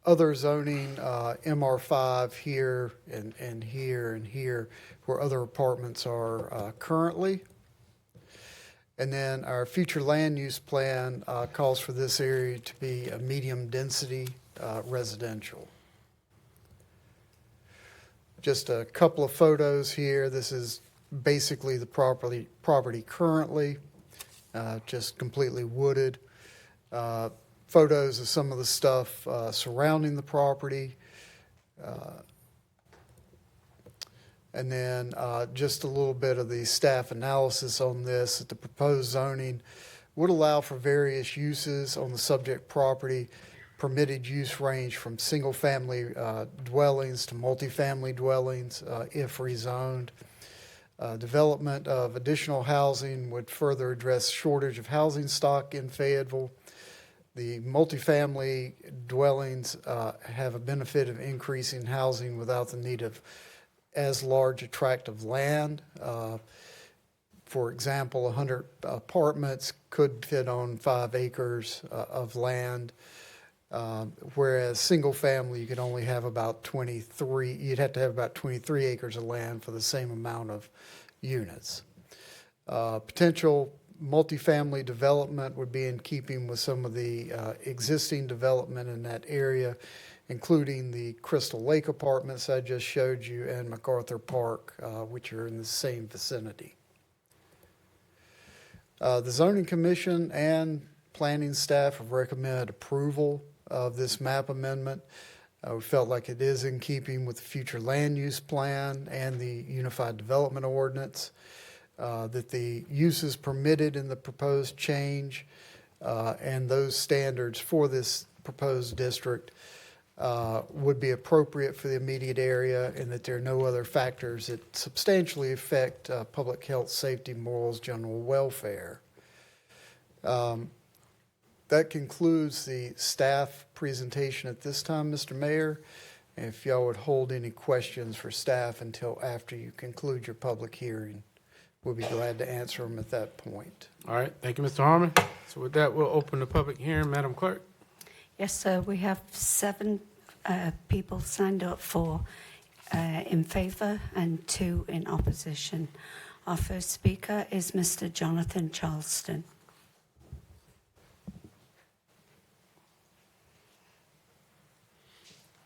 other zoning, MR5 here and here and here, where other apartments are currently. And then our future land use plan calls for this area to be a medium density residential. Just a couple of photos here. This is basically the property currently, just completely wooded. Photos of some of the stuff surrounding the property. And then just a little bit of the staff analysis on this. That the proposed zoning would allow for various uses on the subject property. Permitted use range from single-family dwellings to multifamily dwellings if rezoned. Development of additional housing would further address shortage of housing stock in Fayetteville. The multifamily dwellings have a benefit of increasing housing without the need of as large a tract of land. For example, 100 apartments could fit on 5 acres of land, whereas single family you could only have about 23. You'd have to have about 23 acres of land for the same amount of units. Potential multifamily development would be in keeping with some of the existing development in that area, including the Crystal Lake Apartments I just showed you and MacArthur Park, which are in the same vicinity. The Zoning Commission and planning staff have recommended approval of this map amendment. We felt like it is in keeping with the future land use plan and the Unified Development Ordinance. That the uses permitted in the proposed change and those standards for this proposed district would be appropriate for the immediate area, and that there are no other factors that substantially affect public health, safety, morals, general welfare. That concludes the staff presentation at this time, Mr. Mayor. If y'all would hold any questions for staff until after you conclude your public hearing, we'll be glad to answer them at that point. All right, thank you, Mr. Harmon. So with that, we'll open the public hearing. Madam Clerk. Yes, sir. We have 7 people signed up for in favor and 2 in opposition. Our first speaker is Mr. Jonathan Charleston.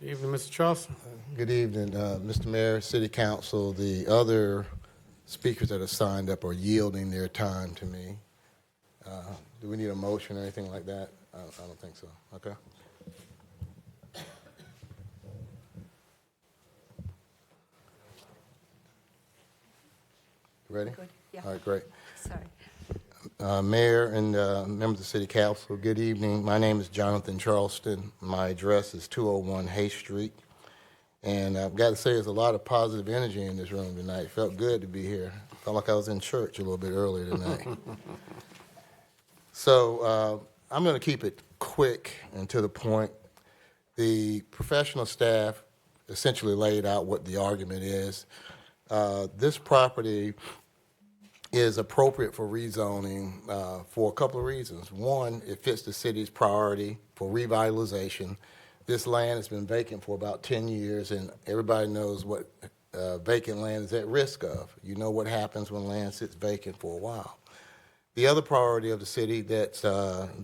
Good evening, Mr. Charleston. Good evening, Mr. Mayor, City Council. The other speakers that are signed up are yielding their time to me. Do we need a motion or anything like that? I don't think so. Okay. Ready? Good. Yeah. All right, great. Sorry. Mayor and members of the City Council, good evening. My name is Jonathan Charleston. My address is 201 Hay Street. And I've got to say, there's a lot of positive energy in this room tonight. It felt good to be here. Felt like I was in church a little bit earlier tonight. So I'm going to keep it quick and to the point. The professional staff essentially laid out what the argument is. This property is appropriate for rezoning for a couple of reasons. One, it fits the city's priority for revitalization. This land has been vacant for about 10 years, and everybody knows what vacant land is at risk of. You know what happens when land sits vacant for a while. The other priority of the city that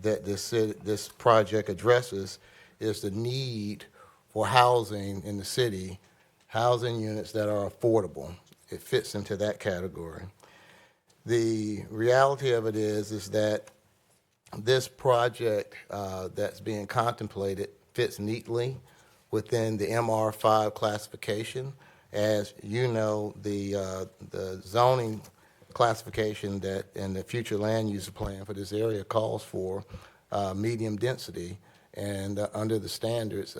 this project addresses is the need for housing in the city, housing units that are affordable. It fits into that category. The reality of it is that this project that's being contemplated fits neatly within the MR5 classification. As you know, the zoning classification that in the future land use plan for this area calls for medium density, and under the standards,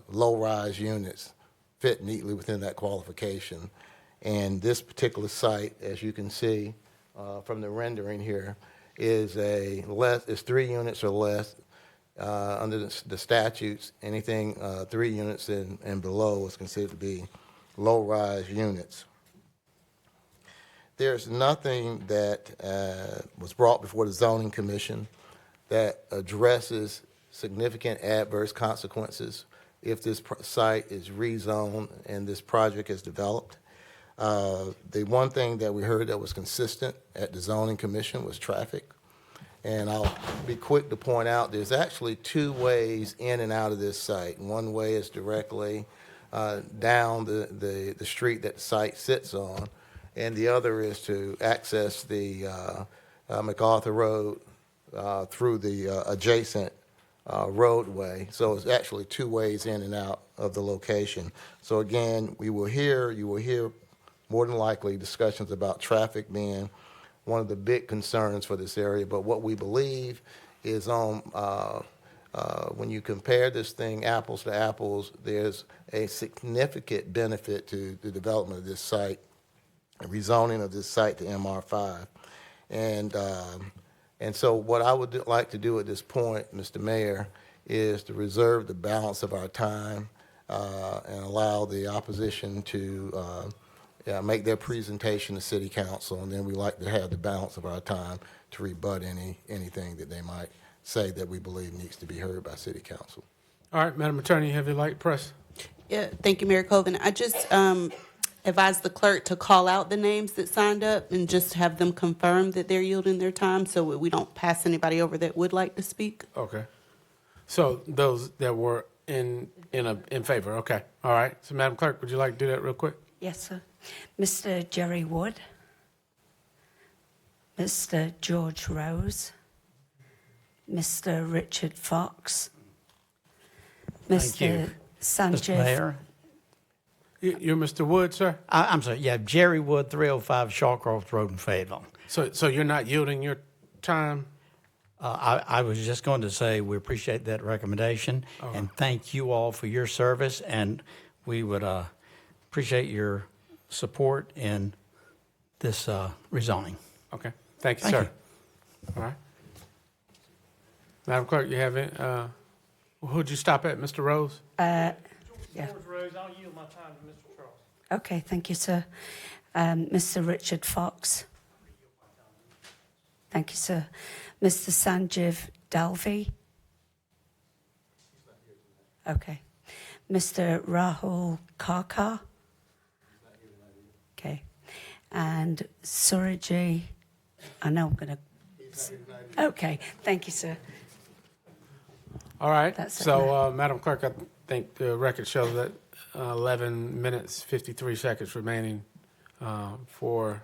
low-rise units fit neatly within that qualification. And this particular site, as you can see from the rendering here, is 3 units or less. Under the statutes, anything 3 units and below is considered to be low-rise units. There's nothing that was brought before the Zoning Commission that addresses significant adverse consequences if this site is rezoned and this project is developed. The one thing that we heard that was consistent at the Zoning Commission was traffic. And I'll be quick to point out there's actually 2 ways in and out of this site. One way is directly down the street that the site sits on, and the other is to access the MacArthur Road through the adjacent roadway. So it's actually 2 ways in and out of the location. So again, you will hear more than likely discussions about traffic being one of the big concerns for this area. But what we believe is when you compare this thing apples to apples, there's a significant benefit to the development of this site, rezoning of this site to MR5. And so what I would like to do at this point, Mr. Mayor, is to reserve the balance of our time and allow the opposition to make their presentation to City Council, and then we like to have the balance of our time to rebut anything that they might say that we believe needs to be heard by City Council. All right, Madam Attorney, you have your light press. Yeah, thank you, Mayor Colvin. I just advise the clerk to call out the names that signed up and just have them confirm that they're yielding their time so we don't pass anybody over that would like to speak. Okay. So those that were in favor, okay. All right. So Madam Clerk, would you like to do that real quick? Yes, sir. Mr. Jerry Wood, Mr. George Rose, Mr. Richard Fox, Mr. Sanchez. Mr. Mayor. You're Mr. Wood, sir? I'm sorry, yeah, Jerry Wood, 305 Shawcroft Road in Fayetteville. So you're not yielding your time? I was just going to say we appreciate that recommendation, and thank you all for your service, and we would appreciate your support in this rezoning. Okay. Thank you, sir. All right. Madam Clerk, you have it. Who'd you stop at, Mr. Rose? Yeah. George Rose, I'll yield my time to Mr. Charles. Okay, thank you, sir. Mr. Richard Fox. Thank you, sir. Mr. Sanjeev Dalvi. Okay. Mr. Rahul Karkar. Okay. And Suraji, I know I'm going to... Okay, thank you, sir. All right. That's it, So, Madam Clerk, I think the record shows that 11 minutes, 53 seconds remaining for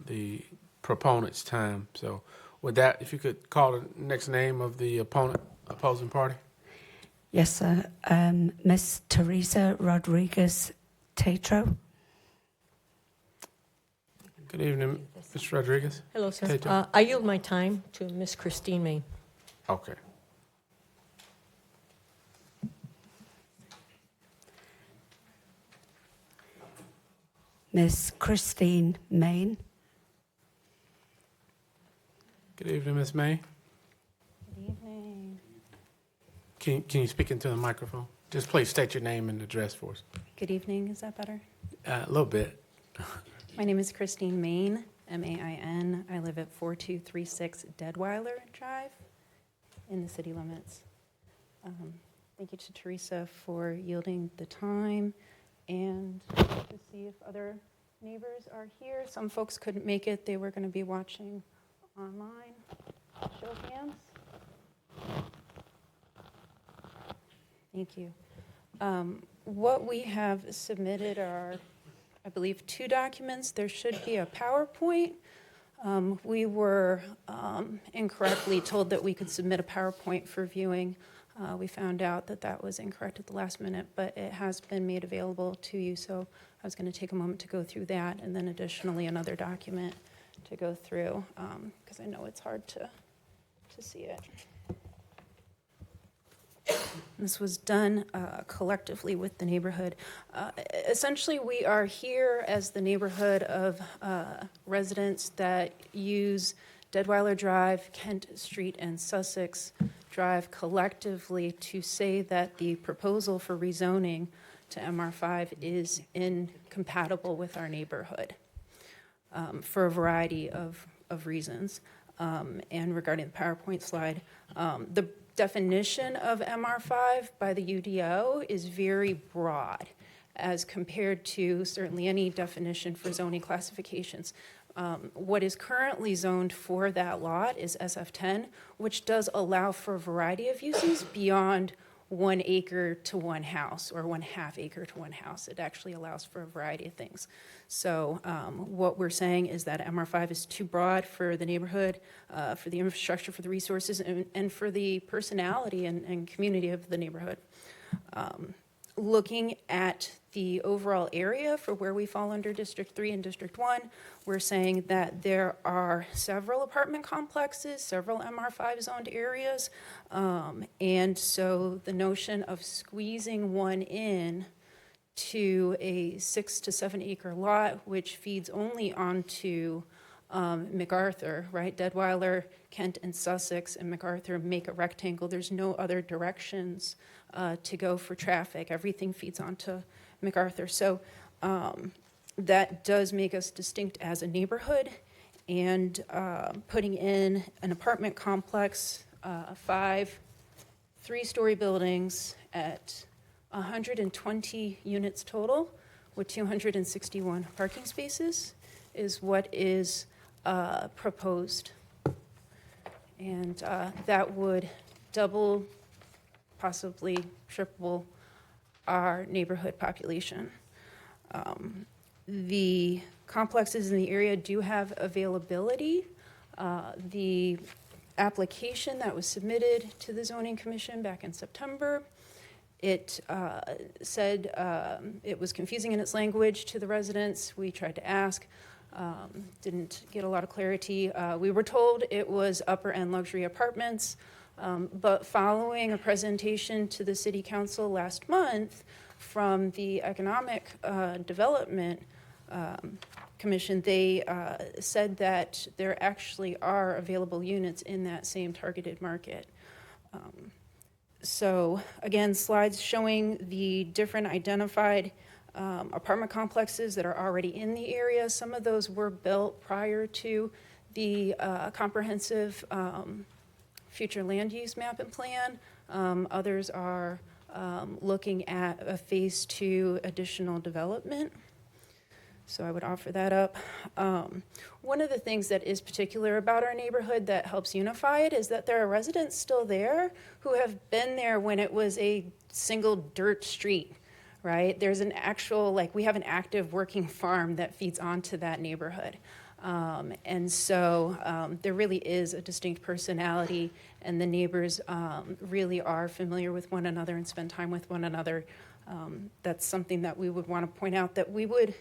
the proponent's time. So with that, if you could call the next name of the opposing party. Yes, sir. Miss Teresa Rodriguez Tatro. Good evening, Ms. Rodriguez. Hello, sir. Tatro. I yield my time to Miss Christine Main. Okay. Miss Christine Main. Good evening, Ms. May. Good evening. Can you speak into the microphone? Just please state your name and address for us. Good evening, is that better? A little bit. My name is Christine Main, M-A-I-N. I live at 4236 Deadweiler Drive in the city limits. Thank you to Teresa for yielding the time and to see if other neighbors are here. Some folks couldn't make it. They were going to be watching online. Show of hands. Thank you. What we have submitted are, I believe, 2 documents. There should be a PowerPoint. We were incorrectly told that we could submit a PowerPoint for viewing. We found out that that was incorrect at the last minute, but it has been made available to you, so I was going to take a moment to go through that, and then additionally another document to go through, because I know it's hard to see it. This was done collectively with the neighborhood. Essentially, we are here as the neighborhood of residents that use Deadweiler Drive, Kent Street, and Sussex Drive collectively to say that the proposal for rezoning to MR5 is incompatible with our neighborhood for a variety of reasons. And regarding the PowerPoint slide, the definition of MR5 by the UDO is very broad as compared to certainly any definition for zoning classifications. What is currently zoned for that lot is SF10, which does allow for a variety of uses beyond 1 acre to 1 house or 1/2 acre to 1 house. It actually allows for a variety of things. So what we're saying is that MR5 is too broad for the neighborhood, for the infrastructure, for the resources, and for the personality and community of the neighborhood. Looking at the overall area for where we fall under District 3 and District 1, we're saying that there are several apartment complexes, several MR5 zoned areas, and so the notion of squeezing one in to a 6 to 7 acre lot, which feeds only onto MacArthur, right? Deadweiler, Kent, and Sussex, and MacArthur make a rectangle. There's no other directions to go for traffic. Everything feeds onto MacArthur. So that does make us distinct as a neighborhood, and putting in an apartment complex, 5 3-story buildings at 120 units total with 261 parking spaces is what is proposed. And that would double, possibly triple our neighborhood population. The complexes in the area do have availability. The application that was submitted to the Zoning Commission back in September, it said it was confusing in its language to the residents. We tried to ask, didn't get a lot of clarity. We were told it was upper-end luxury apartments, but following a presentation to the City Council last month from the Economic Development Commission, they said that there actually are available units in that same targeted market. So again, slides showing the different identified apartment complexes that are already in the area. Some of those were built prior to the comprehensive future land use map and plan. Others are looking at a phase 2 additional development. So I would offer that up. One of the things that is particular about our neighborhood that helps unify it is that there are residents still there who have been there when it was a single dirt street, right? There's an actual, we have an active working farm that feeds onto that neighborhood. And so there really is a distinct personality, and the neighbors really are familiar with one another and spend time with one another. That's something that we would want to point out, that we would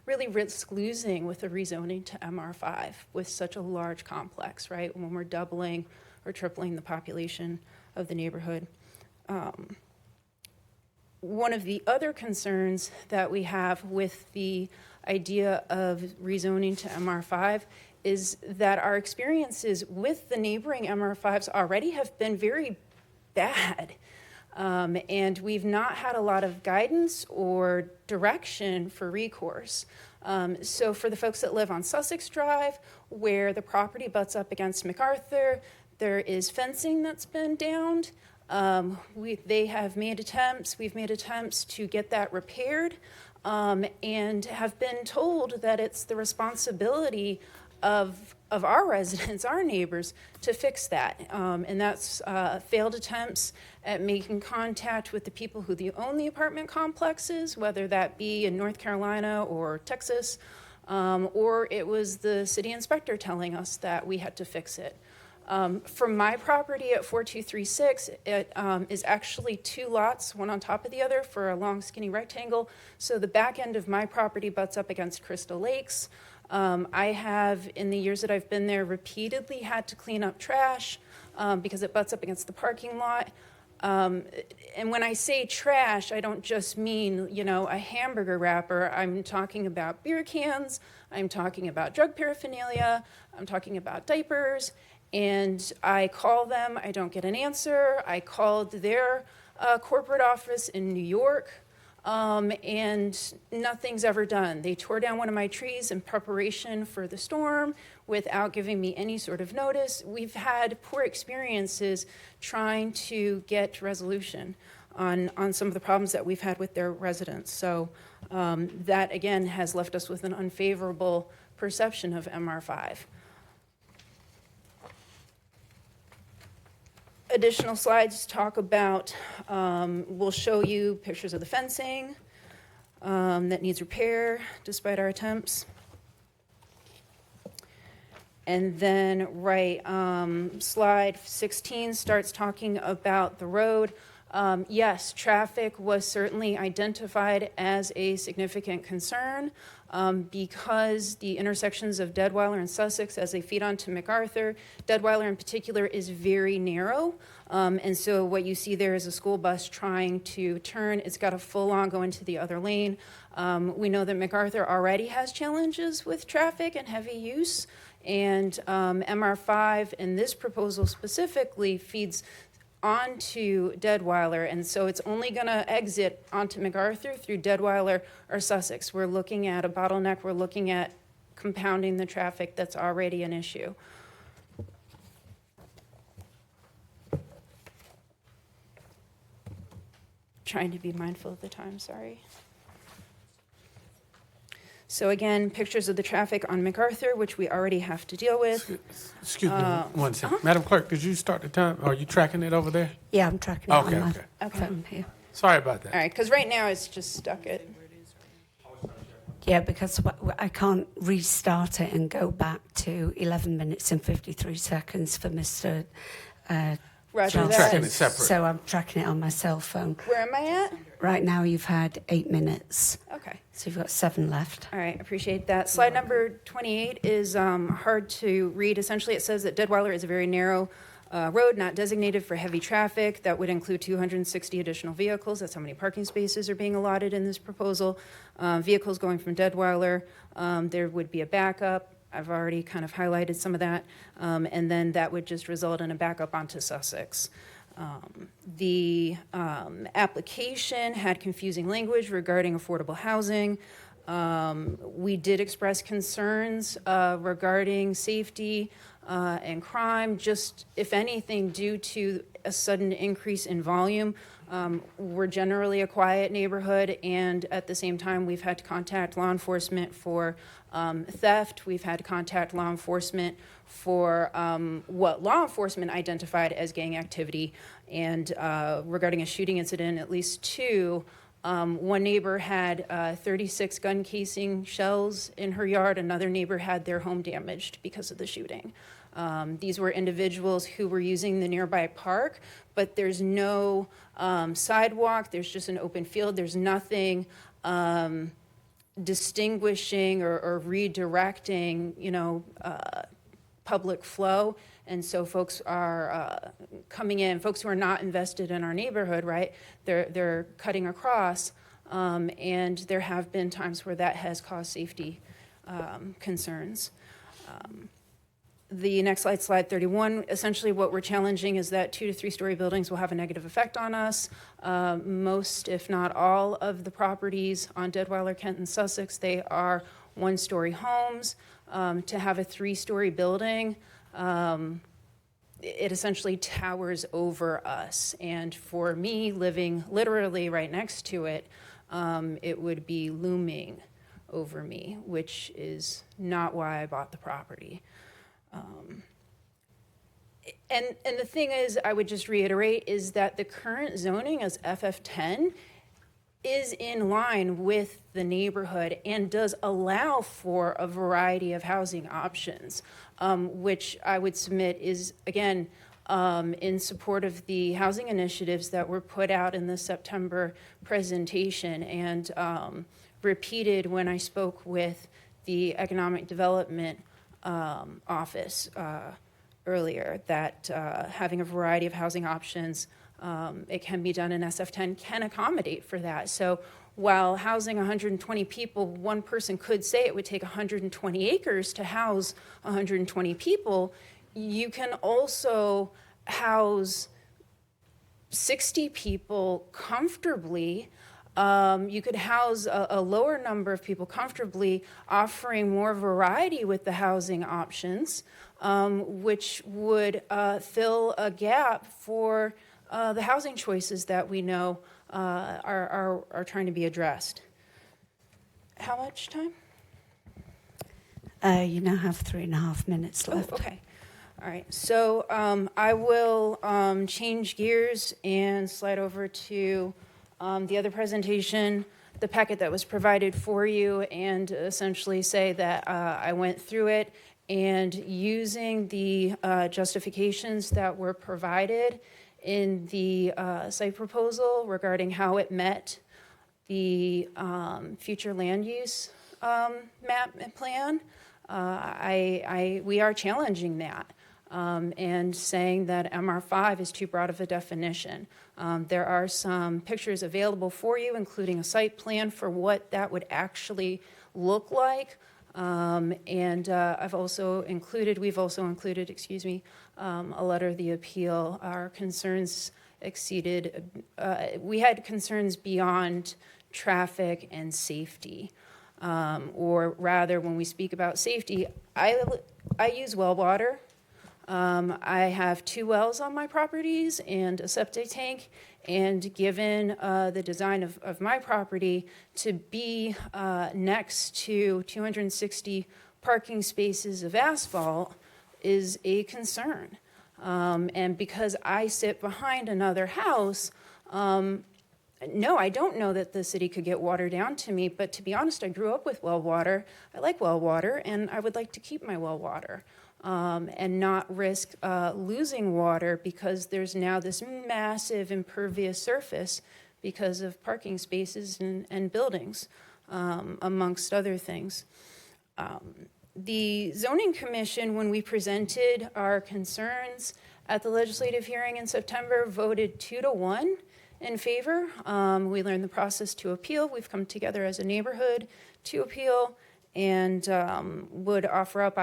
really risk losing with a rezoning to MR5 with such a large complex, right? When we're doubling or tripling the population of the neighborhood. One of the other concerns that we have with the idea of rezoning to MR5 is that our experiences with the neighboring MR5s already have been very bad. And we've not had a lot of guidance or direction for recourse. So for the folks that live on Sussex Drive, where the property butts up against MacArthur, there is fencing that's been downed. They have made attempts, we've made attempts to get that repaired, and have been told that it's the responsibility of our residents, our neighbors, to fix that. And that's failed attempts at making contact with the people who own the apartment complexes, whether that be in North Carolina or Texas, or it was the city inspector telling us that we had to fix it. From my property at 4236, it is actually two lots, one on top of the other for a long skinny rectangle. So the back end of my property butts up against Crystal Lakes. I have, in the years that I've been there, repeatedly had to clean up trash because it butts up against the parking lot. And when I say trash, I don't just mean, a hamburger wrapper. I'm talking about beer cans. I'm talking about drug paraphernalia. I'm talking about diapers. And I call them, I don't get an answer. I called their corporate office in New York, and nothing's ever done. They tore down one of my trees in preparation for the storm without giving me any sort of notice. We've had poor experiences trying to get resolution on some of the problems that we've had with their residents. So that, again, has left us with an unfavorable perception of MR5. Additional slides talk about, we'll show you pictures of the fencing that needs repair despite our attempts. And then, slide 16 starts talking about the road. Yes, traffic was certainly identified as a significant concern because the intersections of Deadweiler and Sussex, as they feed onto MacArthur, Deadweiler in particular is very narrow. And so what you see there is a school bus trying to turn. It's got a full-on go into the other lane. We know that MacArthur already has challenges with traffic and heavy use. And MR5 in this proposal specifically feeds onto Deadweiler, and so it's only going to exit onto MacArthur through Deadweiler or Sussex. We're looking at a bottleneck. We're looking at compounding the traffic that's already an issue. Trying to be mindful of the time, sorry. So again, pictures of the traffic on MacArthur, which we already have to deal with. Excuse me one second. Madam Clerk, did you start the time? Are you tracking it over there? Yeah, I'm tracking it Okay, on okay. my phone here. Sorry about that. All right, because right now it's just stuck at. Yeah, because I can't restart it and go back to 11 minutes and 53 seconds for Mr. Roger Johnson. that. Tracking it separate. So I'm tracking it on my cell phone. Where am I at? Right now you've had 8 minutes. Okay. So you've got 7 left. All right, appreciate that. Slide number 28 is hard to read. Essentially, it says that Deadweiler is a very narrow road not designated for heavy traffic. That would include 260 additional vehicles. That's how many parking spaces are being allotted in this proposal. Vehicles going from Deadweiler, there would be a backup. I've already kind of highlighted some of that. And then that would just result in a backup onto Sussex. The application had confusing language regarding affordable housing. We did express concerns regarding safety and crime, just if anything, due to a sudden increase in volume. We're generally a quiet neighborhood, and at the same time, we've had to contact law enforcement for theft. We've had to contact law enforcement for what law enforcement identified as gang activity. And regarding a shooting incident, at least 2. One neighbor had 36 gun casing shells in her yard. Another neighbor had their home damaged because of the shooting. These were individuals who were using the nearby park, but there's no sidewalk. There's just an open field. There's nothing distinguishing or redirecting, public flow. And so folks are coming in, folks who are not invested in our neighborhood, right? They're cutting across, and there have been times where that has caused safety concerns. The next slide, slide 31, essentially what we're challenging is that 2 to 3 story buildings will have a negative effect on us. Most, if not all, of the properties on Deadweiler, Kent, and Sussex, they are 1-story homes. To have a 3-story building, it essentially towers over us. And for me, living literally right next to it, it would be looming over me, which is not why I bought the property. And the thing is, I would just reiterate, is that the current zoning as FF10 is in line with the neighborhood and does allow for a variety of housing options, which I would submit is, again, in support of the housing initiatives that were put out in the September presentation and repeated when I spoke with the Economic Development Office earlier, that having a variety of housing options, it can be done in SF10, can accommodate for that. So while housing 120 people, one person could say it would take 120 acres to house 120 people, you can also house 60 people comfortably. You could house a lower number of people comfortably, offering more variety with the housing options, which would fill a gap for the housing choices that we know are trying to be addressed. How much time? You now have 3.5 minutes left. Oh, okay. All right. So I will change gears and slide over to the other presentation, the packet that was provided for you, and essentially say that I went through it and using the justifications that were provided in the site proposal regarding how it met the future land use map and plan, we are challenging that and saying that MR5 is too broad of a definition. There are some pictures available for you, including a site plan for what that would actually look like. And we've also included, a letter of the appeal. Our concerns exceeded, we had concerns beyond traffic and safety. Or rather, when we speak about safety, I use well water. I have 2 wells on my properties and a septic tank, and given the design of my property to be next to 260 parking spaces of asphalt is a concern. And because I sit behind another house, no, I don't know that the city could get water down to me, but to be honest, I grew up with well water. I like well water, and I would like to keep my well water. And not risk losing water because there's now this massive impervious surface because of parking spaces and buildings, amongst other things. The Zoning Commission, when we presented our concerns at the legislative hearing in September, voted 2-1 in favor. We learned the process to appeal. We've come together as a neighborhood to appeal. And would offer up,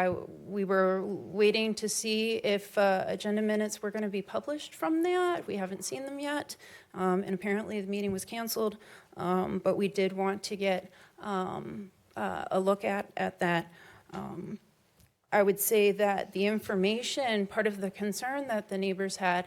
we were waiting to see if agenda minutes were going to be published from that. We haven't seen them yet, and apparently the meeting was canceled, but we did want to get a look at that. I would say that the information, part of the concern that the neighbors had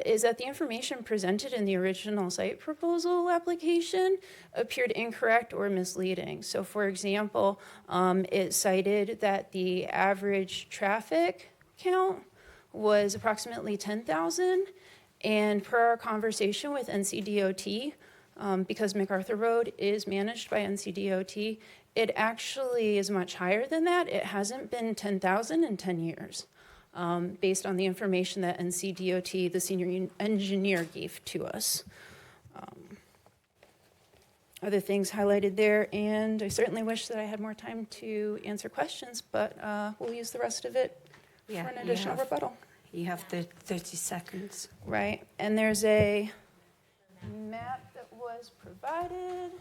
is that the information presented in the original site proposal application appeared incorrect or misleading. So for example, it cited that the average traffic count was approximately 10,000, and per our conversation with NCDOT, because MacArthur Road is managed by NCDOT, it actually is much higher than that. It hasn't been 10,000 in 10 years, based on the information that NCDOT, the senior engineer, gave to us. Other things highlighted there, and I certainly wish that I had more time to answer questions, but we'll use the rest of it for an additional rebuttal. You have 30 seconds. Right, and there's a map that was provided.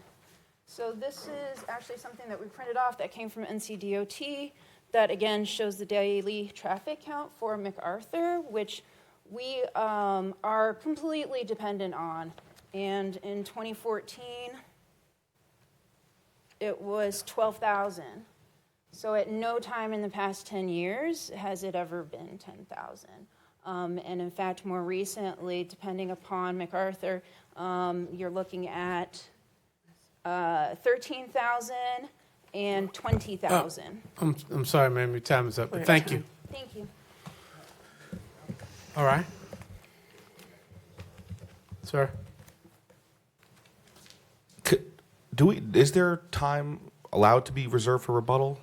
So this is actually something that we printed off that came from NCDOT. that again shows the daily traffic count for MacArthur, which we are completely dependent on. And in 2014, it was 12,000. So at no time in the past 10 years has it ever been 10,000. And in fact, more recently, depending upon MacArthur, you're looking at 13,000 and 20,000. I'm sorry, ma'am, your time is up, but thank you. Thank you. All right. Sir? Is there time allowed to be reserved for rebuttal?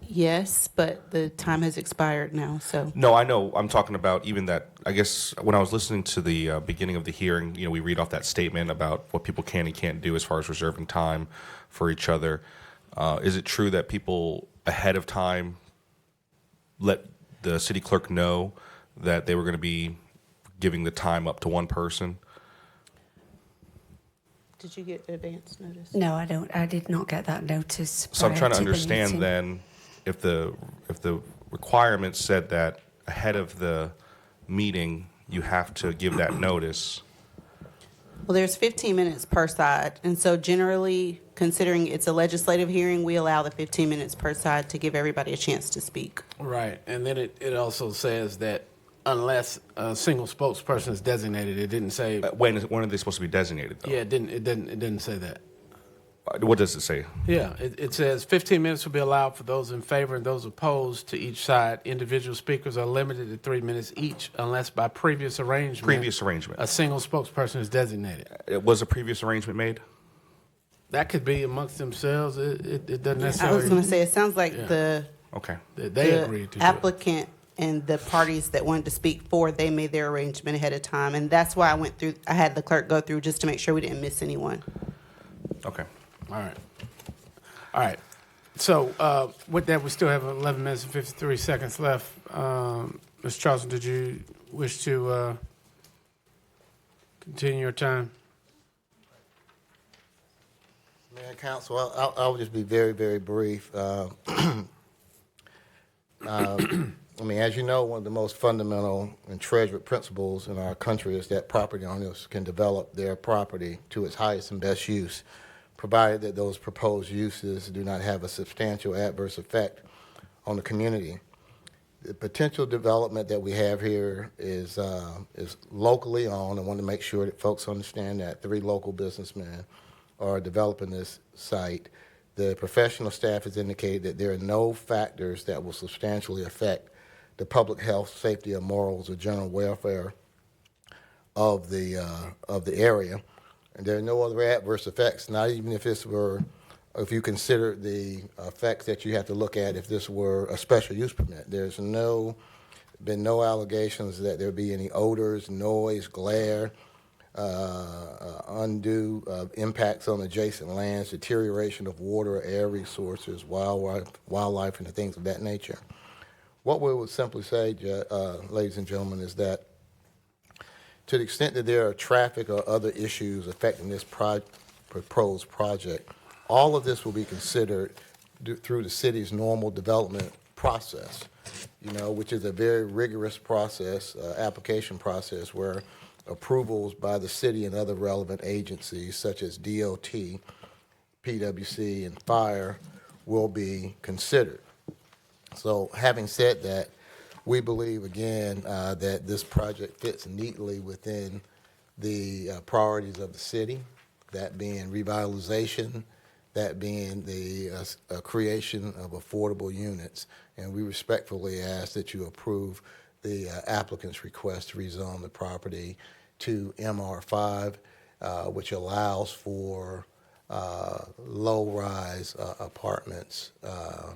Yes, but the time has expired now, so. No, I know. I'm talking about even that. I guess when I was listening to the beginning of the hearing, we read off that statement about what people can and can't do as far as reserving time for each other. Is it true that people ahead of time let the city clerk know that they were going to be giving the time up to one person? Did you get advance notice? No, I don't. I did not get that notice. So I'm trying to prior the meeting. understand then if the requirement said that ahead of the meeting you have to give that notice. Well, there's 15 minutes per side, and so generally, considering it's a legislative hearing, we allow the 15 minutes per side to give everybody a chance to speak. Right, and then it also says that unless a single spokesperson is designated, it didn't say. When are they supposed to be designated, though? Yeah, it didn't say that. What does it say? Yeah, it says 15 minutes will be allowed for those in favor and those opposed to each side. Individual speakers are limited to 3 minutes each unless by previous arrangement. A single spokesperson is designated. Was a previous arrangement made? That could be amongst themselves. It doesn't necessarily. I was going to say, it sounds like Yeah. They agreed to do it. applicant and the parties that wanted to speak for, they made their arrangement ahead of time. And that's why I had the clerk go through just to make sure we didn't miss anyone. Okay. All right. So with that, we still have 11 minutes and 53 seconds left. Mr. Charleston, did you wish to continue your time? Mayor and Council, I'll just be very, very brief. As you know, one of the most fundamental and treasured principles in our country is that property owners can develop their property to its highest and best use, provided that those proposed uses do not have a substantial adverse effect on the community. The potential development that we have here is locally owned. I want to make sure that folks understand that 3 local businessmen are developing this site. The professional staff has indicated that there are no factors that will substantially affect the public health, safety, or morals, or general welfare of the area. And there are no other adverse effects, not even if you consider the effects that you have to look at if this were a special use permit. There's been no allegations that there be any odors, noise, glare, undue impacts on adjacent lands, deterioration of water or air resources, wildlife, and the things of that nature. What we would simply say, ladies and gentlemen, is that to the extent that there are traffic or other issues affecting this proposed project, all of this will be considered through the city's normal development process, which is a very rigorous process, application process, where approvals by the city and other relevant agencies such as DOT, PWC, and Fire will be considered. So having said that, we believe, again, that this project fits neatly within the priorities of the city, that being revitalization, that being the creation of affordable units. And we respectfully ask that you approve the applicant's request to rezone the property to MR5, which allows for low-rise apartments,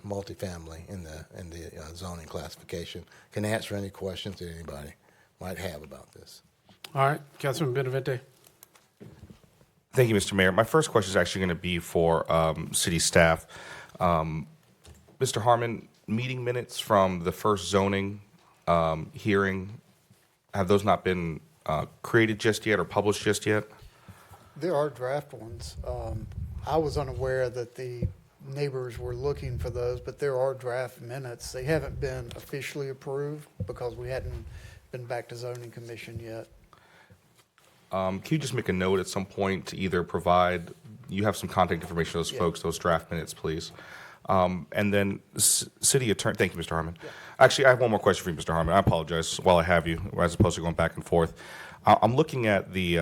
multifamily in the zoning classification. Can answer any questions that anybody might have about this. All right, Councilman Benavente. Thank you, Mr. Mayor. My first question is actually going to be for city staff. Mr. Harmon, meeting minutes from the first zoning hearing, have those not been created just yet or published just yet? There are draft ones. I was unaware that the neighbors were looking for those, but there are draft minutes. They haven't been officially approved because we hadn't been back to zoning commission yet. Can you just make a note at some point to either provide, you have some contact information for those folks, those draft minutes, please? And then city attorney, thank you, Mr. Harmon. Actually, I have one more question for you, Mr. Harmon. I apologize while I have you, as opposed to going back and forth. I'm looking at the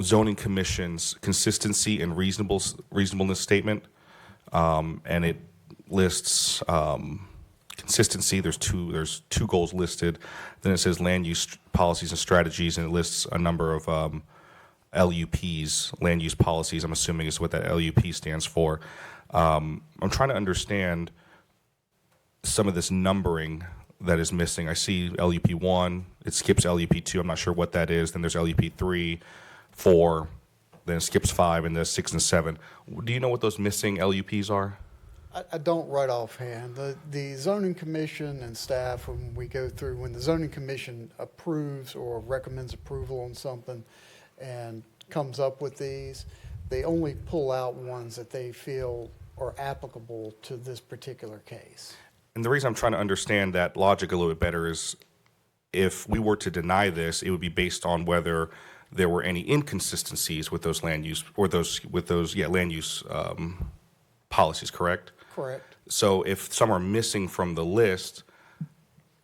zoning commission's consistency and reasonableness statement, and it lists consistency. There's two goals listed. Then it says land use policies and strategies, and it lists a number of LUPs, land use policies. I'm assuming is what that LUP stands for. I'm trying to understand some of this numbering that is missing. I see LUP 1, it skips LUP 2, I'm not sure what that is. Then there's LUP 3, 4, then it skips 5, and there's 6 and 7. Do you know what those missing LUPs are? I don't right offhand. The zoning commission and staff, when the zoning commission approves or recommends approval on something and comes up with these, they only pull out ones that they feel are applicable to this particular case. And the reason I'm trying to understand that logic a little bit better is if we were to deny this, it would be based on whether there were any inconsistencies with those land use or land use policies, correct? Correct. So if some are missing from the list,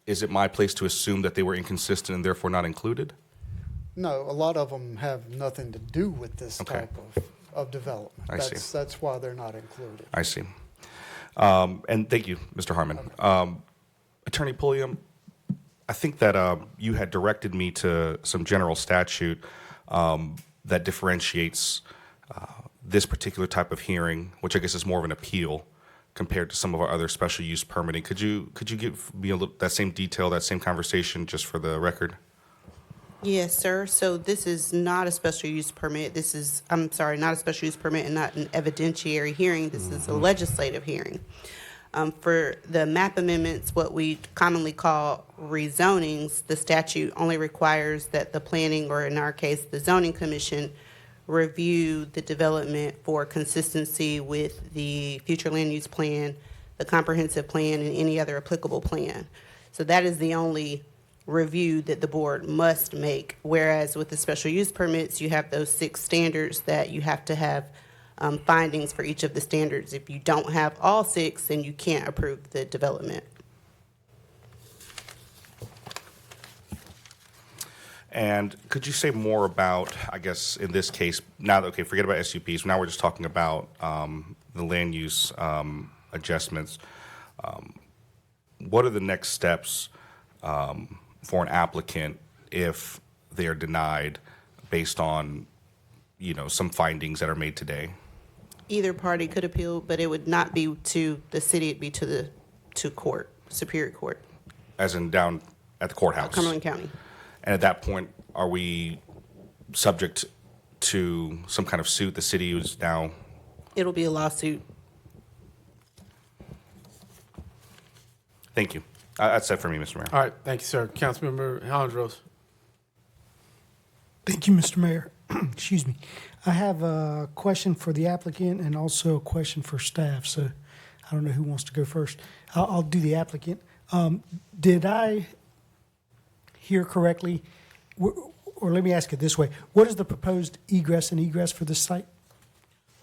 is it my place to assume that they were inconsistent and therefore not included? No, a lot of them have nothing to do with this type of development. I see. That's why they're not included. I see. And thank you, Mr. Harmon. Attorney Pulliam, I think that you had directed me to some general statute that differentiates this particular type of hearing, which I guess is more of an appeal compared to some of our other special use permitting. Could you give me that same detail, that same conversation, just for the record? Yes, sir. So this is not a special use permit. Not a special use permit and not an evidentiary hearing. This is a legislative hearing. For the map amendments, what we commonly call rezonings, the statute only requires that the planning, or in our case, the zoning commission, review the development for consistency with the future land use plan, the comprehensive plan, and any other applicable plan. So that is the only review that the board must make, whereas with the special use permits, you have those 6 standards that you have to have findings for each of the standards. If you don't have all 6, then you can't approve the development. And could you say more about, I guess, in this case, forget about SUPs. Now we're just talking about the land use adjustments. What are the next steps for an applicant if they are denied based on, some findings that are made today? Either party could appeal, but it would not be to the city, it'd be to court, Superior Court. As in down at the courthouse? Cumberland County. And at that point, are we subject to some kind of suit? The city is now... It'll be a lawsuit. Thank you. That's it for me, Mr. Mayor. All right, thank you, sir. Councilmember Hondros. Thank you, Mr. Mayor. Excuse me. I have a question for the applicant and also a question for staff, so I don't know who wants to go first. I'll do the applicant. Did I hear correctly, or let me ask it this way, what is the proposed egress and egress for this site?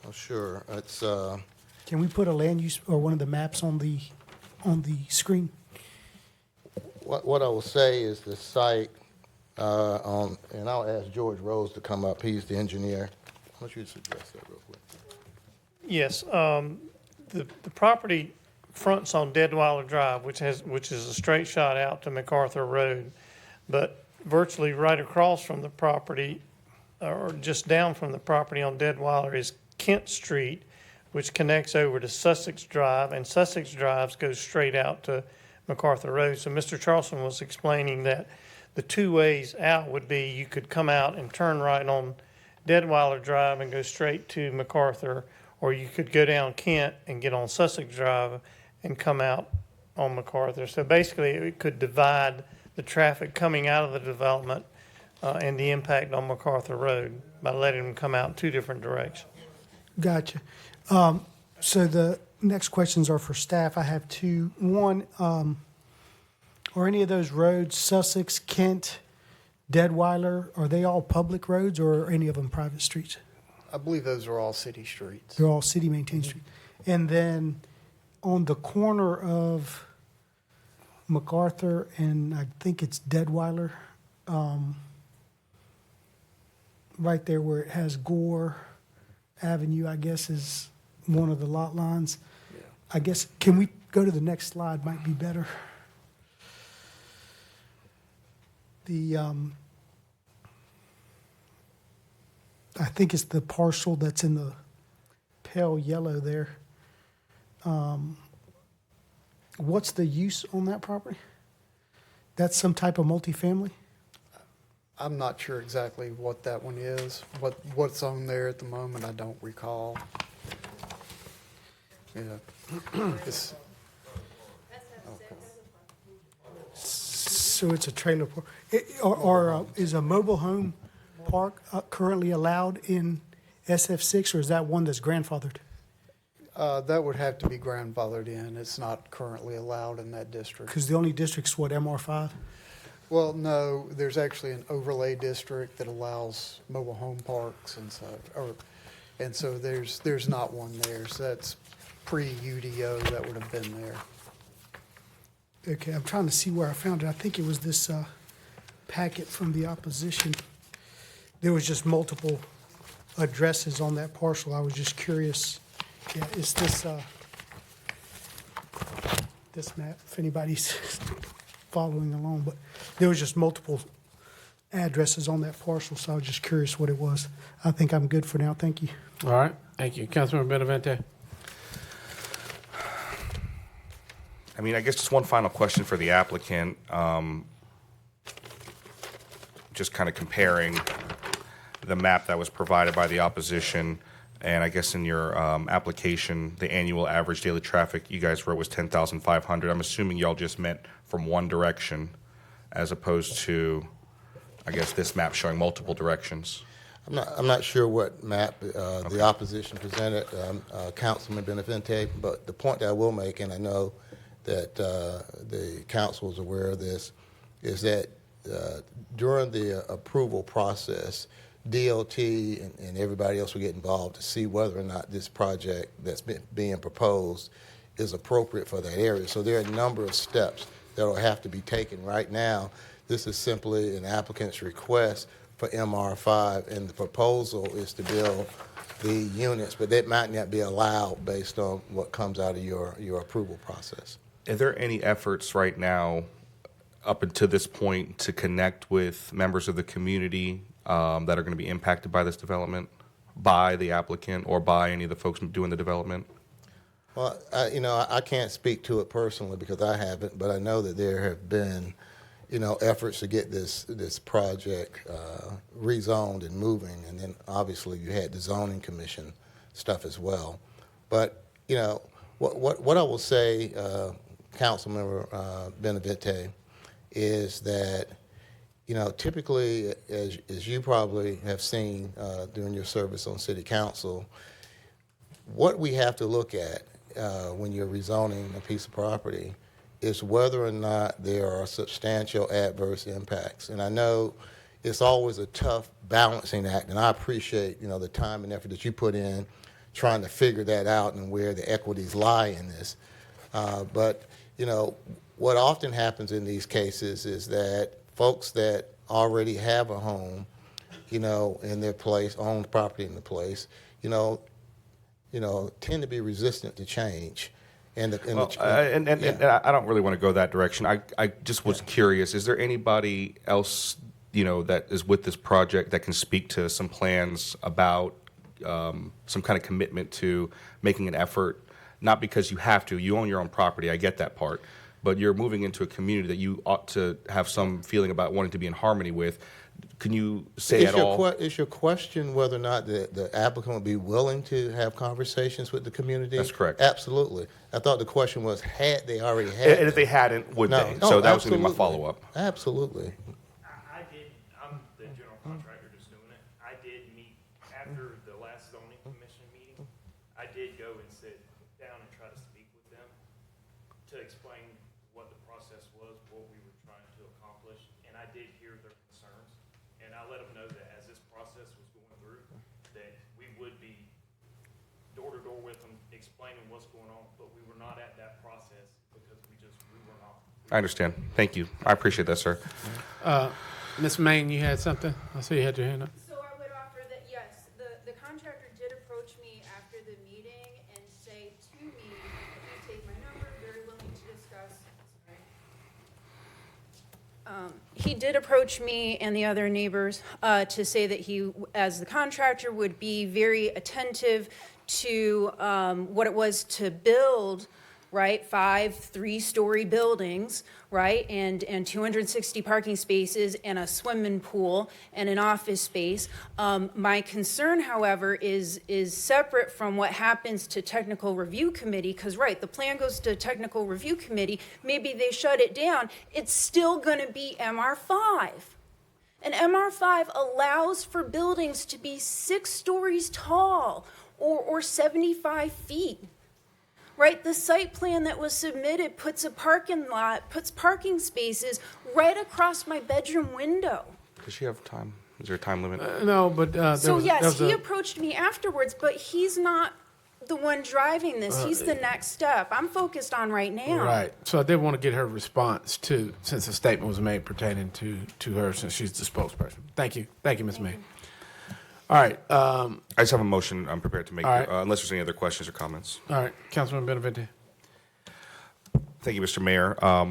Oh, sure. It's Can we put a land use or one of the maps on the screen? what I will say is the site and I'll ask George Rose to come up. He's the engineer. Why don't you suggest that real quick? Yes, the property fronts on Deadweiler Drive, which is a straight shot out to MacArthur Road, but virtually right across from the property, or just down from the property on Deadweiler, is Kent Street, which connects over to Sussex Drive, and Sussex Drive goes straight out to MacArthur Road. So Mr. Charleston was explaining that the 2 ways out would be you could come out and turn right on Deadweiler Drive and go straight to MacArthur, or you could go down Kent and get on Sussex Drive and come out on MacArthur. So basically, it could divide the traffic coming out of the development and the impact on MacArthur Road by letting them come out in 2 different directions. Gotcha. So the next questions are for staff. I have two. One, are any of those roads, Sussex, Kent, Deadweiler, are they all public roads or are any of them private streets? I believe those are all city streets. They're all city maintained streets. And then on the corner of MacArthur and I think it's Deadweiler, right there where it has Gore Avenue, I guess, is one of the lot lines. Yeah. I guess, can we go to the next slide? Might be better. The, I think it's the parcel that's in the pale yellow there. What's the use on that property? That's some type of multifamily? I'm not sure exactly what that one is. What's on there at the moment, I don't recall. Yeah. It's- So it's a trailer park. Or is a mobile home park currently allowed in SF6, or is that one that's grandfathered? That would have to be grandfathered in. It's not currently allowed in that district. Because the only district's what, MR5? Well, no, there's actually an overlay district that allows mobile home parks and so there's not one there. So that's pre-UDO that would have been there. Okay, I'm trying to see where I found it. I think it was this packet from the opposition. There was just multiple addresses on that parcel. I was just curious. Yeah, it's this this map, if anybody's following along, but there was just multiple addresses on that parcel, so I was just curious what it was. I think I'm good for now. Thank you. All right, thank you. Councilman Benavente. I mean, I guess just one final question for the applicant. Just kind of comparing the map that was provided by the opposition, and I guess in your application, the annual average daily traffic you guys wrote was 10,500. I'm assuming y'all just meant from one direction, as opposed to, I guess, this map showing multiple directions. I'm not sure what map the opposition presented, Councilman Benavente, but the point that I will make, and I know that the council is aware of this, is that during the approval process, DOT and everybody else will get involved to see whether or not this project that's being proposed is appropriate for that area. So there are a number of steps that will have to be taken. Right now, this is simply an applicant's request for MR5, and the proposal is to build the units, but that might not be allowed based on what comes out of your approval process. Are there any efforts right now, up until this point, to connect with members of the community that are going to be impacted by this development, by the applicant or by any of the folks doing the development? Well, I can't speak to it personally because I haven't, but I know that there have been, efforts to get this project rezoned and moving, and then obviously you had the zoning commission stuff as well. But what I will say, Councilmember Benavente, is that typically, as you probably have seen during your service on City Council, what we have to look at when you're rezoning a piece of property is whether or not there are substantial adverse impacts. And I know it's always a tough balancing act, and I appreciate the time and effort that you put in trying to figure that out and where the equities lie in this. But what often happens in these cases is that folks that already have a home, in their place, own property in the place, tend to be resistant to change. And I don't really want to go that direction. I just was curious, is there anybody else, that is with this project that can speak to some plans about some kind of commitment to making an effort, not because you have to, you own your own property, I get that part, but you're moving into a community that you ought to have some feeling about wanting to be in harmony with. Can you say at all? Is your question whether or not the applicant would be willing to have conversations with the community? That's correct. Absolutely. I thought the question was, had they already had And if they hadn't, would they? So that was going to be my follow-up. Absolutely. I'm the general contractor just doing it. I did meet after the last zoning commission meeting to explain what the process was, what we were trying to accomplish, and I did hear their concerns, and I let them know that as this process was going through, that we would be door to door with them, explaining what's going on, but we were not at that process because we were not. I understand. Thank you. I appreciate that, sir. Ms. Main, you had something? I see you had your hand up. So I would offer that, yes, the contractor did approach me after the meeting and say to me, if you take my number, very willing to discuss. He did approach me and the other neighbors to say that he, as the contractor, would be very attentive to what it was to build, right, 5 3-story buildings, right, and 260 parking spaces and a swimming pool and an office space. My concern, however, is separate from what happens to technical review committee, because, right, the plan goes to technical review committee, maybe they shut it down, it's still going to be MR5. And MR5 allows for buildings to be 6 stories tall or 75 feet. Right, the site plan that was submitted puts a parking lot, puts parking spaces right across my bedroom window. Does she have time? Is there a time limit? No, but He approached me afterwards, but he's not the one driving this. He's the next step. I'm focused on right now. Right. So I did want to get her response too, since a statement was made pertaining to her, since she's the spokesperson. Thank you. Thank you, Ms. May. All right. I just have a motion I'm prepared to make, All right. unless there's any other questions or comments. All right. Councilman Benavente. Thank you, Mr. Mayor. I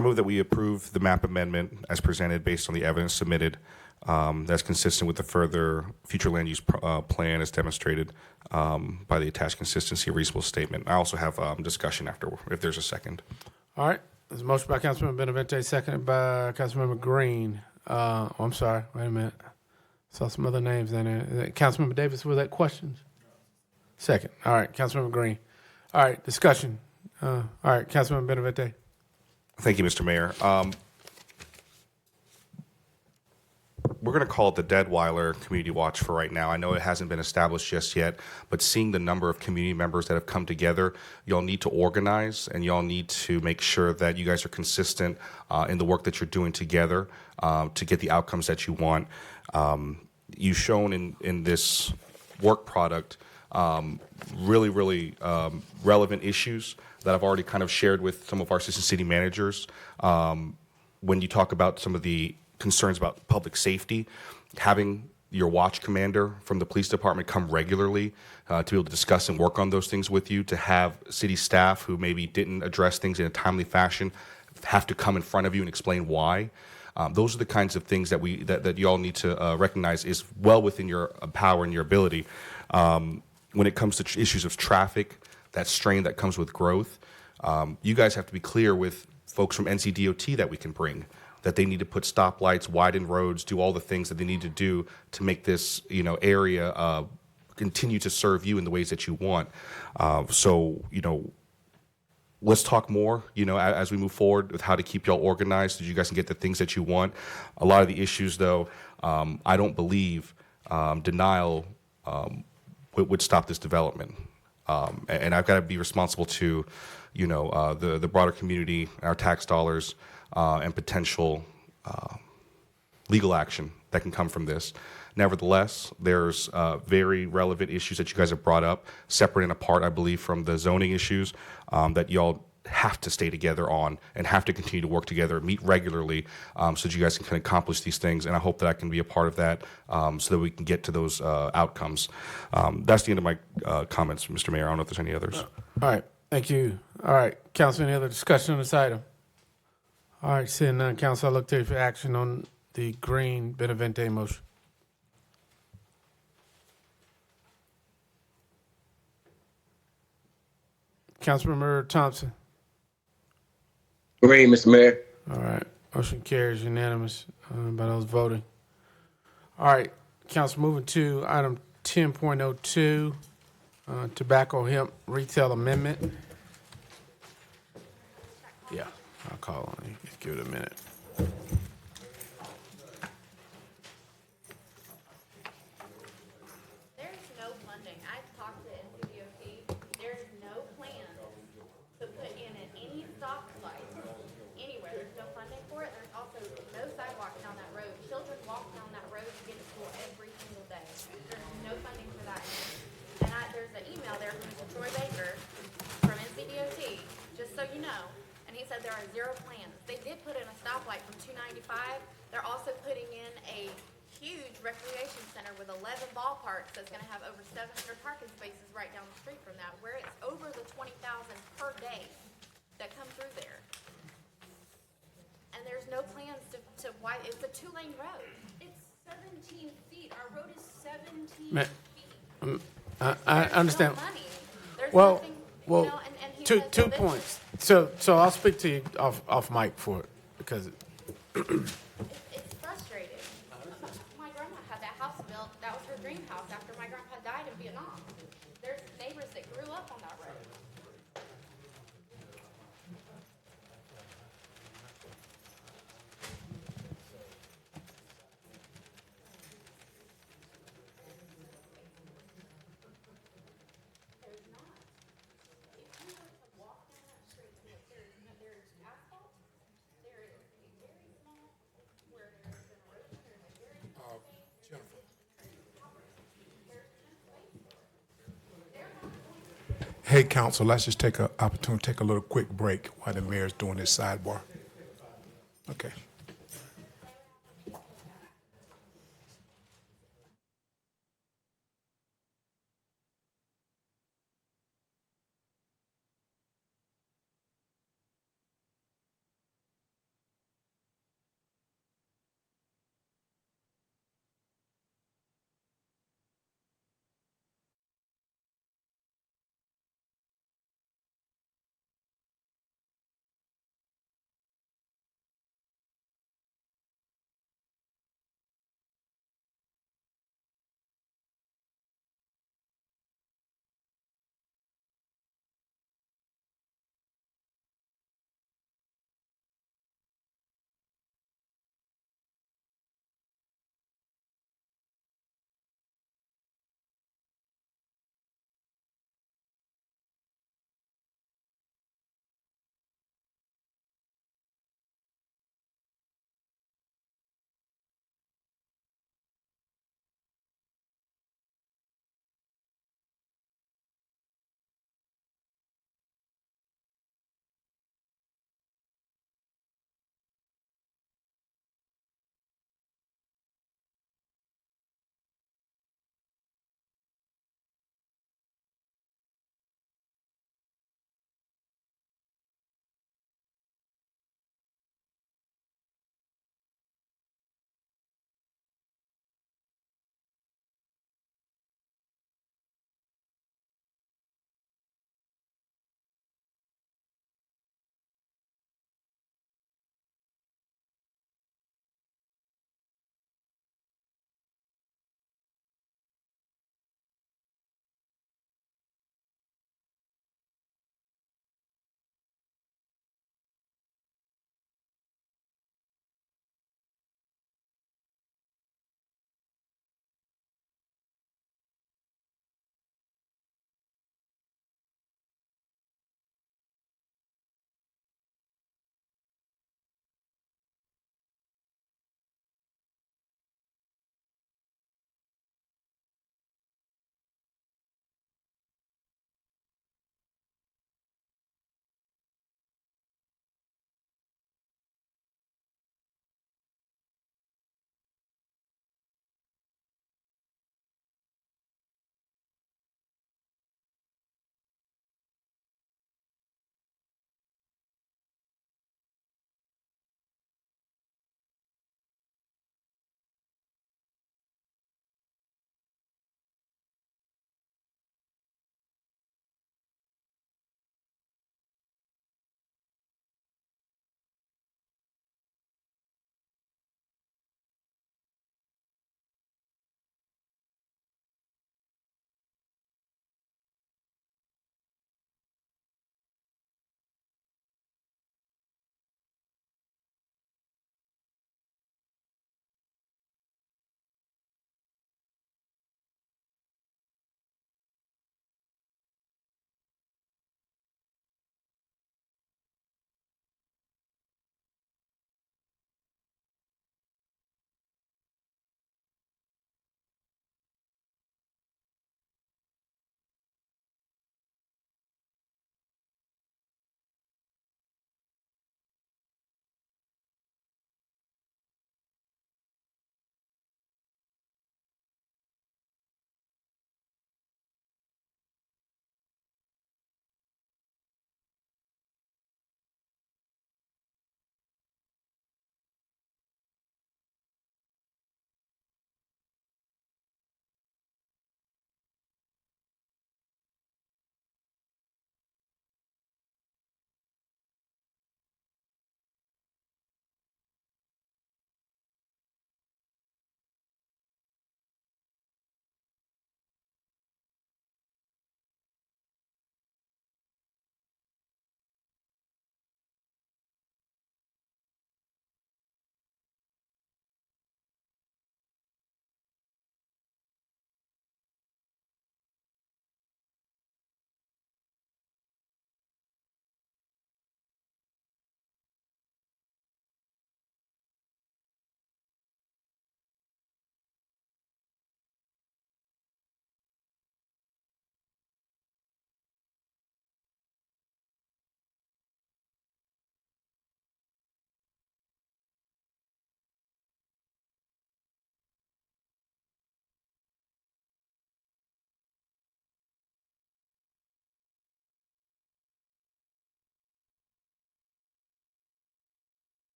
move that we approve the map amendment as presented based on the evidence submitted that's consistent with the further future land use plan as demonstrated by the attached consistency of reasonable statement. I also have discussion after, if there's a second. All right. There's a motion by Councilman Benavente, seconded by Councilmember Green. I'm sorry. Wait a minute. Saw some other names in there. Councilmember Davis, were that questions? Second. All right. Councilmember Green. All right. Discussion. All right. Councilmember Benavente. Thank you, Mr. Mayor. We're going to call it the Deadweiler Community Watch for right now. I know it hasn't been established just yet, but seeing the number of community members that have come together, y'all need to organize and y'all need to make sure that you guys are consistent in the work that you're doing together to get the outcomes that you want. You've shown in this work product really relevant issues that I've already kind of shared with some of our assistant city managers. When you talk about some of the concerns about public safety, having your watch commander from the police department come regularly to be able to discuss and work on those things with you, to have city staff who maybe didn't address things in a timely fashion have to come in front of you and explain why. Those are the kinds of things that you all need to recognize is well within your power and your ability. When it comes to issues of traffic, that strain that comes with growth, you guys have to be clear with folks from NCDOT that we can bring, that they need to put stoplights, widen roads, do all the things that they need to do to make this area continue to serve you in the ways that you want. Let's talk more, as we move forward with how to keep y'all organized so you guys can get the things that you want. A lot of the issues, though, I don't believe denial would stop this development. And I've got to be responsible to, the broader community, our tax dollars, and potential legal action that can come from this. Nevertheless, there's very relevant issues that you guys have brought up, separate and apart, I believe, from the zoning issues that y'all have to stay together on and have to continue to work together, meet regularly, so that you guys can accomplish these things. And I hope that I can be a part of that so that we can get to those outcomes. That's the end of my comments, Mr. Mayor. I don't know if there's any others. All right. Thank you. All right. Council, any other discussion on this item? All right. Seeing none, Council, I look to you for action on the Green Benavente motion. Councilmember Thompson. Green, Mr. Mayor. All right. Motion carries unanimous by those voting. All right. Council, moving to item 10.02, tobacco hemp retail amendment. Yeah, I'll call on you. Just give it a minute. There's no funding. I talked to NCDOT. There's no plan said there are 0 plans. They did put in a stoplight from 295. They're also putting in a huge recreation center with 11 ballparks that's gonna have over 700 parking spaces right down the street from that, where it's over the 20,000 per day that come through there. And there's no plans to widen, it's a 2-lane road. It's 17 feet, our road is 17 Ma- feet. I understand. No money. There's Well, nothing, well, you know, and he two has two no vision. points. So I'll speak to you off mic for it because It's frustrating. My grandma had that house built, that was her dream house after my grandpa died in Vietnam. There's neighbors that grew up on that road. There's not. If you were to walk down that street, look, there's asphalt, there is a very small, where there's been erosion, there's a very small space. Jennifer. Hey, council, let's just take an opportunity, take a little quick break while the mayor's doing his sidebar. Okay.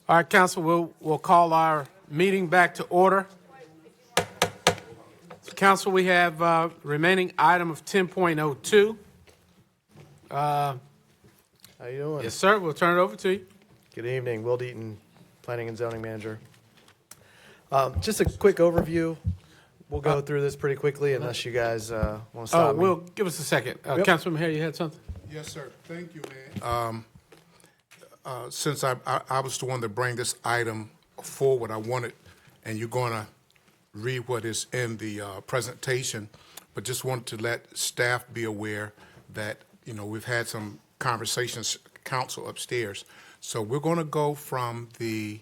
All right, council, we'll call our meeting back to order. So, council, we have remaining item of 10.02. How you doing? Yes, sir. We'll turn it over to you. Good evening. Will Deaton, Planning and Zoning Manager. Just a quick overview. We'll go through this pretty quickly unless you guys want to stop me. Will, give us a second. Yep. Councilman Hare, you had something? Yes, sir. Thank you, man. Since I was the one to bring this item forward, I wanted, and you're going to read what is in the presentation, but just wanted to let staff be aware that, you know, we've had some conversations, council upstairs. So we're going to go from the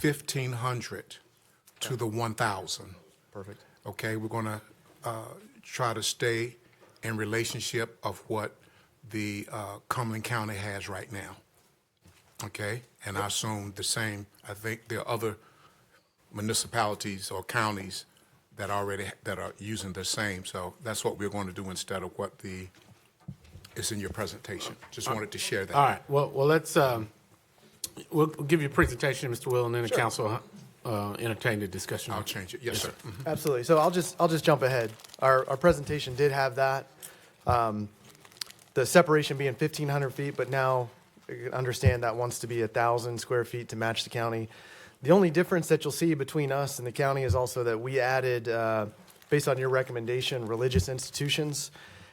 1,500 to the 1,000. Perfect. Okay, we're going to try to stay in relationship of what the Cumberland County has right now. Okay, and I assume the same. I think there are other municipalities or counties that are using the same. So that's what we're going to do instead of what is in your presentation. Just wanted to share that. All right. Well, let's we'll give you a presentation, Mr. Will, and then the council entertain the discussion. I'll change it. Yes, sir. Mhm. Absolutely. So I'll just jump ahead. Our presentation did have that. The separation being 1,500 feet, but now you can understand that wants to be 1,000 square feet to match the county. The only difference that you'll see between us and the county is also that we added, based on your recommendation, religious institutions.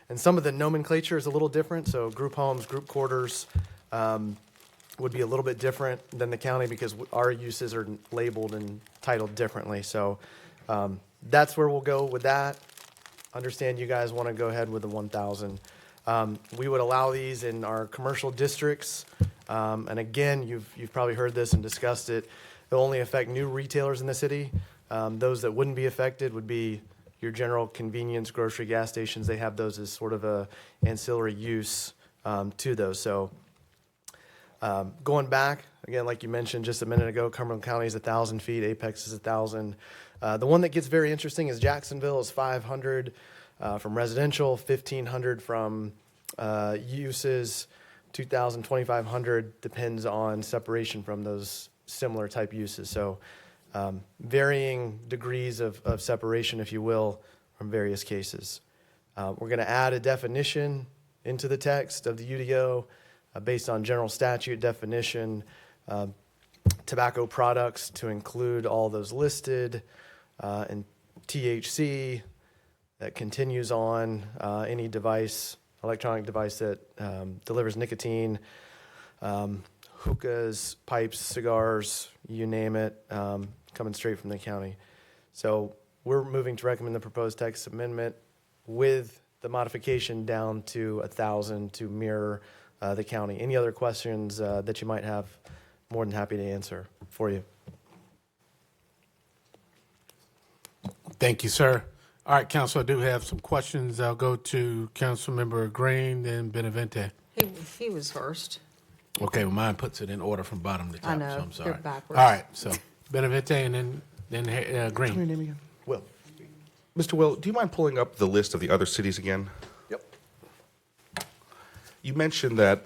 And some of the nomenclature is a little different. So group homes, group quarters would be a little bit different than the county because our uses are labeled and titled differently. So that's where we'll go with that. Understand you guys want to go ahead with the 1,000. We would allow these in our commercial districts. And again, you've probably heard this and discussed it. It'll only affect new retailers in the city. Those that wouldn't be affected would be your general convenience, grocery, gas stations. They have those as sort of a ancillary use to those. So going back, again, like you mentioned just a minute ago, Cumberland County is 1,000 feet, Apex is 1,000. The one that gets very interesting is Jacksonville is 500 from residential, 1,500 from uses, 2,000, 2,500 depends on separation from those similar type uses. So varying degrees of separation, if you will, from various cases. We're going to add a definition into the text of the UDO based on general statute definition, tobacco products to include all those listed, and THC that continues on any device, electronic device that delivers nicotine, hookahs, pipes, cigars, you name it, coming straight from the county. So we're moving to recommend the proposed text amendment with the modification down to 1,000 to mirror the county. Any other questions that you might have, more than happy to answer for you. Thank you, sir. All right, council, I do have some questions. I'll go to Councilmember Green, then Benavente. He was first. Okay, well, mine puts it in order from bottom to top, I know, so I'm sorry. they're backwards. All right, so Benavente and then Green. Tell me your name again. Will. Mr. Will, do you mind pulling up the list of the other cities again? Yep. You mentioned that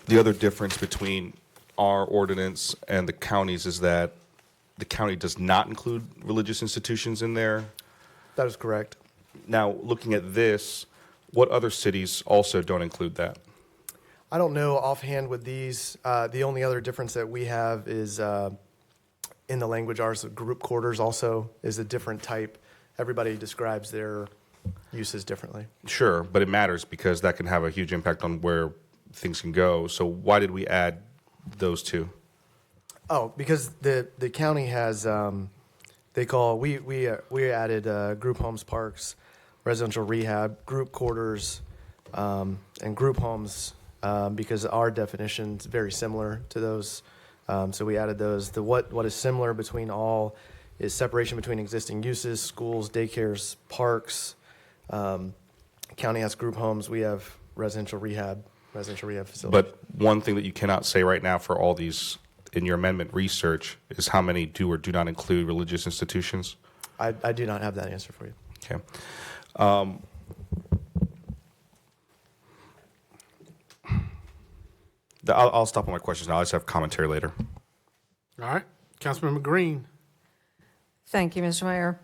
the other difference between our ordinance and the counties is that the county does not include religious institutions in there. That is correct. Now, looking at this, what other cities also don't include that? I don't know offhand with these. The only other difference that we have is in the language, ours group quarters also is a different type. Everybody describes their uses differently. Sure, but it matters because that can have a huge impact on where things can go. So why did we add those two? Oh, because the county has we added group homes, parks, residential rehab, group quarters, and group homes because our definition is very similar to those. So we added those. What is similar between all is separation between existing uses, schools, daycares, parks. County has group homes. We have residential rehab facilities. But one thing that you cannot say right now for all these in your amendment research is how many do or do not include religious institutions? I do not have that answer for you. Okay. I'll stop on my questions now. I just have commentary later. All right. Councilmember Green. Thank you, Mr. Mayor.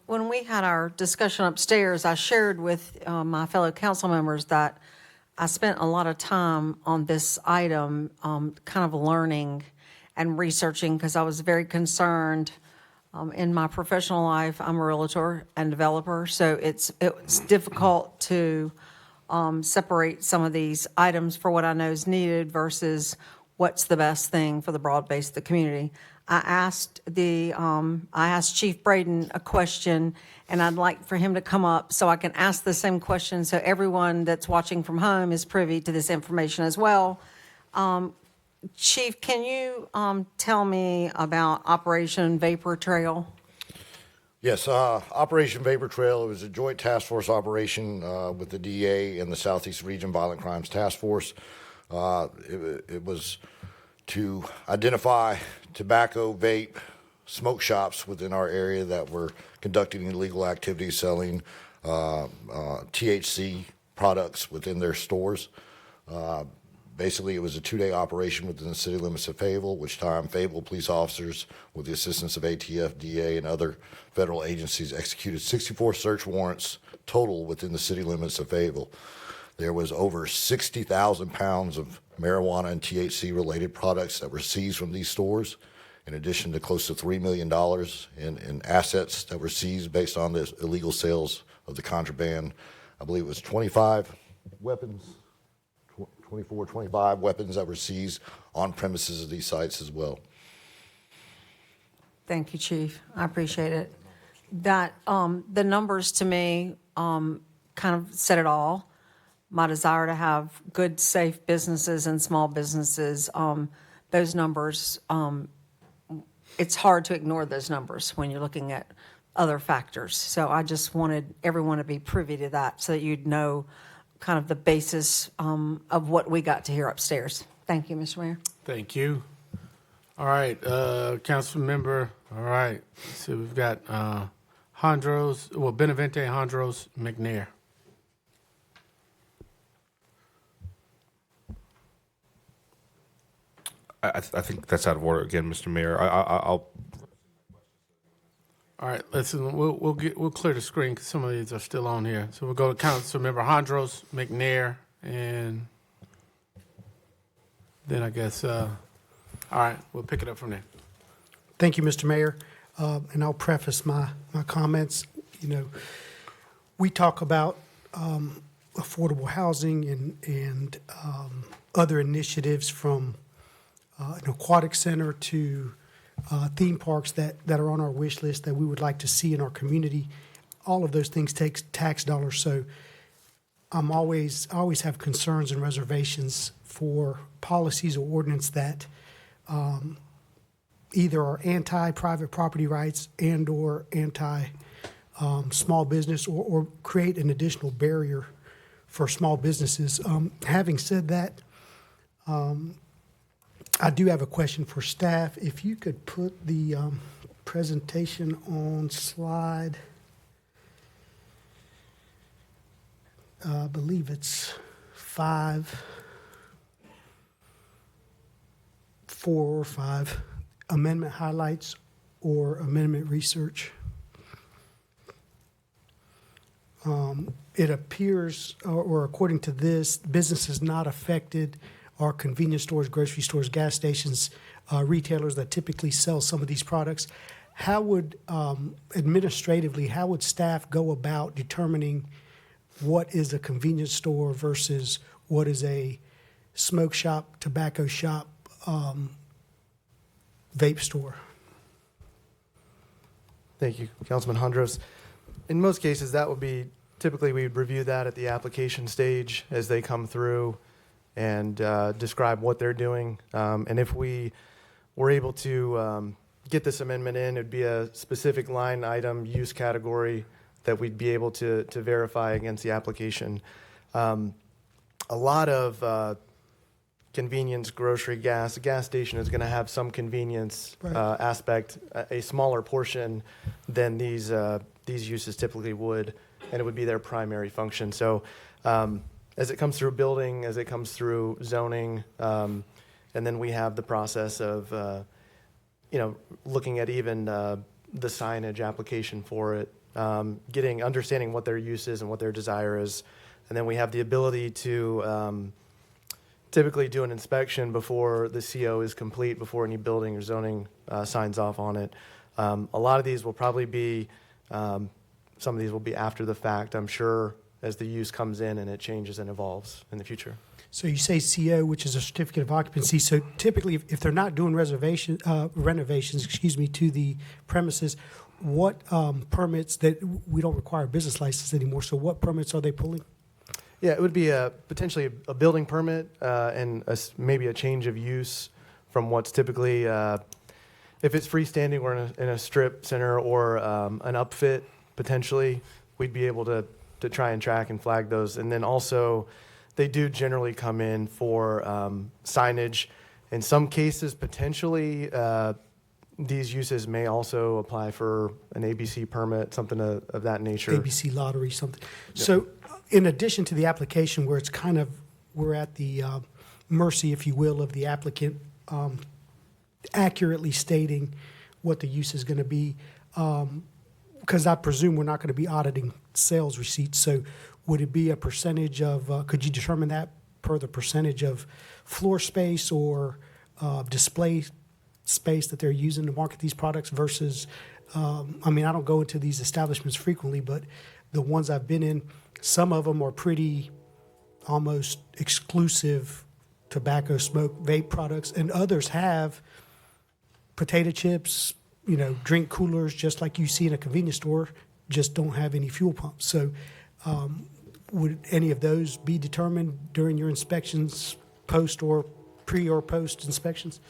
When we had our discussion upstairs, I shared with my fellow council members that I spent a lot of time on this item, kind of learning and researching because I was very concerned. In my professional life, I'm a realtor and developer, so it's difficult to separate some of these items for what I know is needed versus what's the best thing for the broad base of the community. I asked Chief Braden a question, and I'd like for him to come up so I can ask the same question so everyone that's watching from home is privy to this information as well. Chief, can you tell me about Operation Vapor Trail? Yes, Operation Vapor Trail, it was a joint task force operation with the DA and the Southeast Region Violent Crimes Task Force. It was to identify tobacco, vape, smoke shops within our area that were conducting illegal activities, selling THC products within their stores. Basically, it was a 2-day operation within the city limits of Fayetteville, which time Fayetteville police officers, with the assistance of ATF, DA, and other federal agencies, executed 64 search warrants total within the city limits of Fayetteville. There was over 60,000 pounds of marijuana and THC-related products that were seized from these stores, in addition to close to $3 million in assets that were seized based on the illegal sales of the contraband. I believe it was 25 weapons. 24, 25 weapons that were seized on premises of these sites as well. Thank you, Chief. I appreciate it. That the numbers to me kind of said it all. My desire to have good, safe businesses and small businesses. Those numbers, it's hard to ignore those numbers when you're looking at other factors. So I just wanted everyone to be privy to that so that you'd know kind of the basis of what we got to hear upstairs. Thank you, Mr. Mayor. Thank you. All right, council member. All right, so we've got Benavente, Hondros, McNair. I think that's out of order again, Mr. Mayor. I'll. All right, listen. We'll clear the screen because some of these are still on here. So we'll go to Councilmember Hondros, McNair, and then I guess. All right, we'll pick it up from there. Thank you, Mr. Mayor. And I'll preface my comments. You know, we talk about affordable housing and other initiatives from an aquatic center to theme parks that are on our wish list that we would like to see in our community. All of those things take tax dollars. So I always have concerns and reservations for policies or ordinance that either are anti-private property rights and or anti-small business or create an additional barrier for small businesses. Having said that, I do have a question for staff. If you could put the presentation on slide, I believe it's 4 or 5, amendment highlights or amendment research. It appears, or according to this, businesses not affected are convenience stores, grocery stores, gas stations, retailers that typically sell some of these products. How would, administratively, how would staff go about determining what is a convenience store versus what is a smoke shop, tobacco shop, vape store? Thank you, Councilman Hondros. In most cases, that would be, typically we would review that at the application stage as they come through and describe what they're doing. And if we were able to get this amendment in, it'd be a specific line item use category that we'd be able to verify against the application. A lot of convenience, grocery, gas. A gas station is going to have some convenience aspect, a smaller portion than these uses typically would, and it would be their primary function. So as it comes through building, as it comes through zoning, and then we have the process of looking at even the signage application for it, understanding what their use is and what their desire is. And then we have the ability to typically do an inspection before the CO is complete, before any building or zoning signs off on it. A lot of these will probably be, some of these will be after the fact, I'm sure, as the use comes in and it changes and evolves in the future. So you say CO, which is a certificate of occupancy. So typically, if they're not doing renovations, to the premises, what permits that we don't require a business license anymore? So what permits are they pulling? Yeah, it would be potentially a building permit and maybe a change of use from what's typically, if it's freestanding or in a strip center or an upfit, potentially, we'd be able to try and track and flag those. And then also, they do generally come in for signage. In some cases, potentially, these uses may also apply for an ABC permit, something of that nature. ABC lottery, something. Yep. So in addition to the application where it's kind of, we're at the mercy, if you will, of the applicant accurately stating what the use is going to be, because I presume we're not going to be auditing sales receipts. So would it be a percentage of, could you determine that per the percentage of floor space or display space that they're using to market these products versus, I mean, I don't go into these establishments frequently, but the ones I've been in, some of them are pretty almost exclusive tobacco, smoke, vape products, and others have potato chips, drink coolers, just like you see in a convenience store, just don't have any fuel pumps. So would any of those be determined during your inspections, post or pre or post inspections?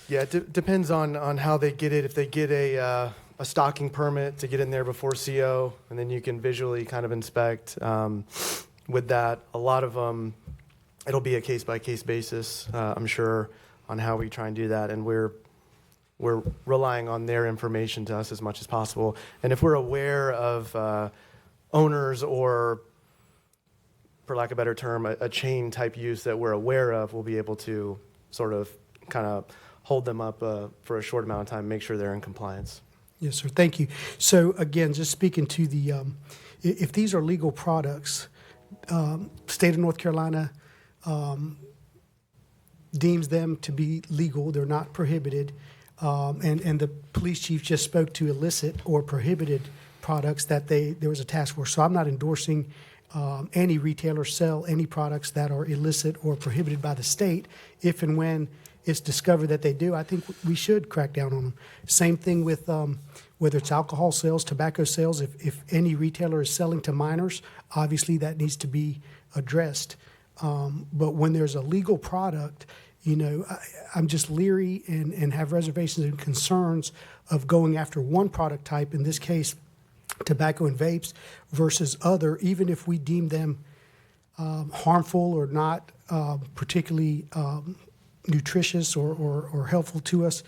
Yeah, it depends on how they get it. If they get a stocking permit to get in there before CO, and then you can visually kind of inspect. With that, a lot of them, it'll be a case-by-case basis, I'm sure, on how we try and do that. And we're relying on their information to us as much as possible. And if we're aware of owners or, for lack of a better term, a chain type use that we're aware of, we'll be able to sort of kind of hold them up for a short amount of time, make sure they're in compliance. Yes, sir. Thank you. So again, just speaking to the, if these are legal products, state of North Carolina deems them to be legal. They're not prohibited. And the police chief just spoke to illicit or prohibited products that there was a task force. So I'm not endorsing any retailer sell any products that are illicit or prohibited by the state. If and when it's discovered that they do, I think we should crack down on them. Same thing with whether it's alcohol sales, tobacco sales. If any retailer is selling to minors, obviously that needs to be addressed. But when there's a legal product, I'm just leery and have reservations and concerns of going after one product type, in this case, tobacco and vapes, versus other, even if we deem them harmful or not particularly nutritious or helpful to us.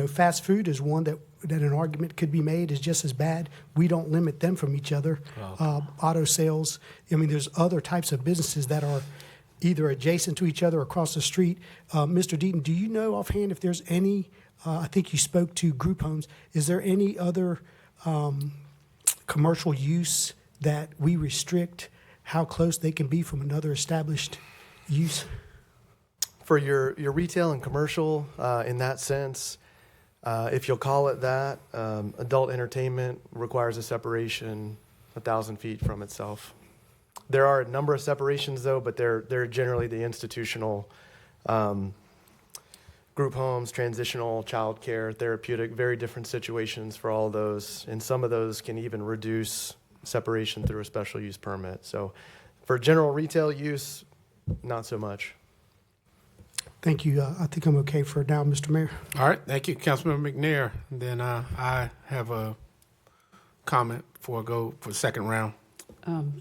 Fast food is one that an argument could be made is just as bad. We don't limit them from each other. Auto sales, there's other types of businesses that are either adjacent to each other or across the street. Mr. Deaton, do you know offhand if there's any, I think you spoke to group homes, is there any other commercial use that we restrict how close they can be from another established use? For your retail and commercial, in that sense, if you'll call it that, adult entertainment requires a separation 1,000 feet from itself. There are a number of separations, though, but they're generally the institutional group homes, transitional, child care, therapeutic, very different situations for all those. And some of those can even reduce separation through a special use permit. So for general retail use, not so much. Thank you. I think I'm okay for now, Mr. Mayor. All right. Thank you, Councilmember McNair. And then I have a comment before I go for the second round.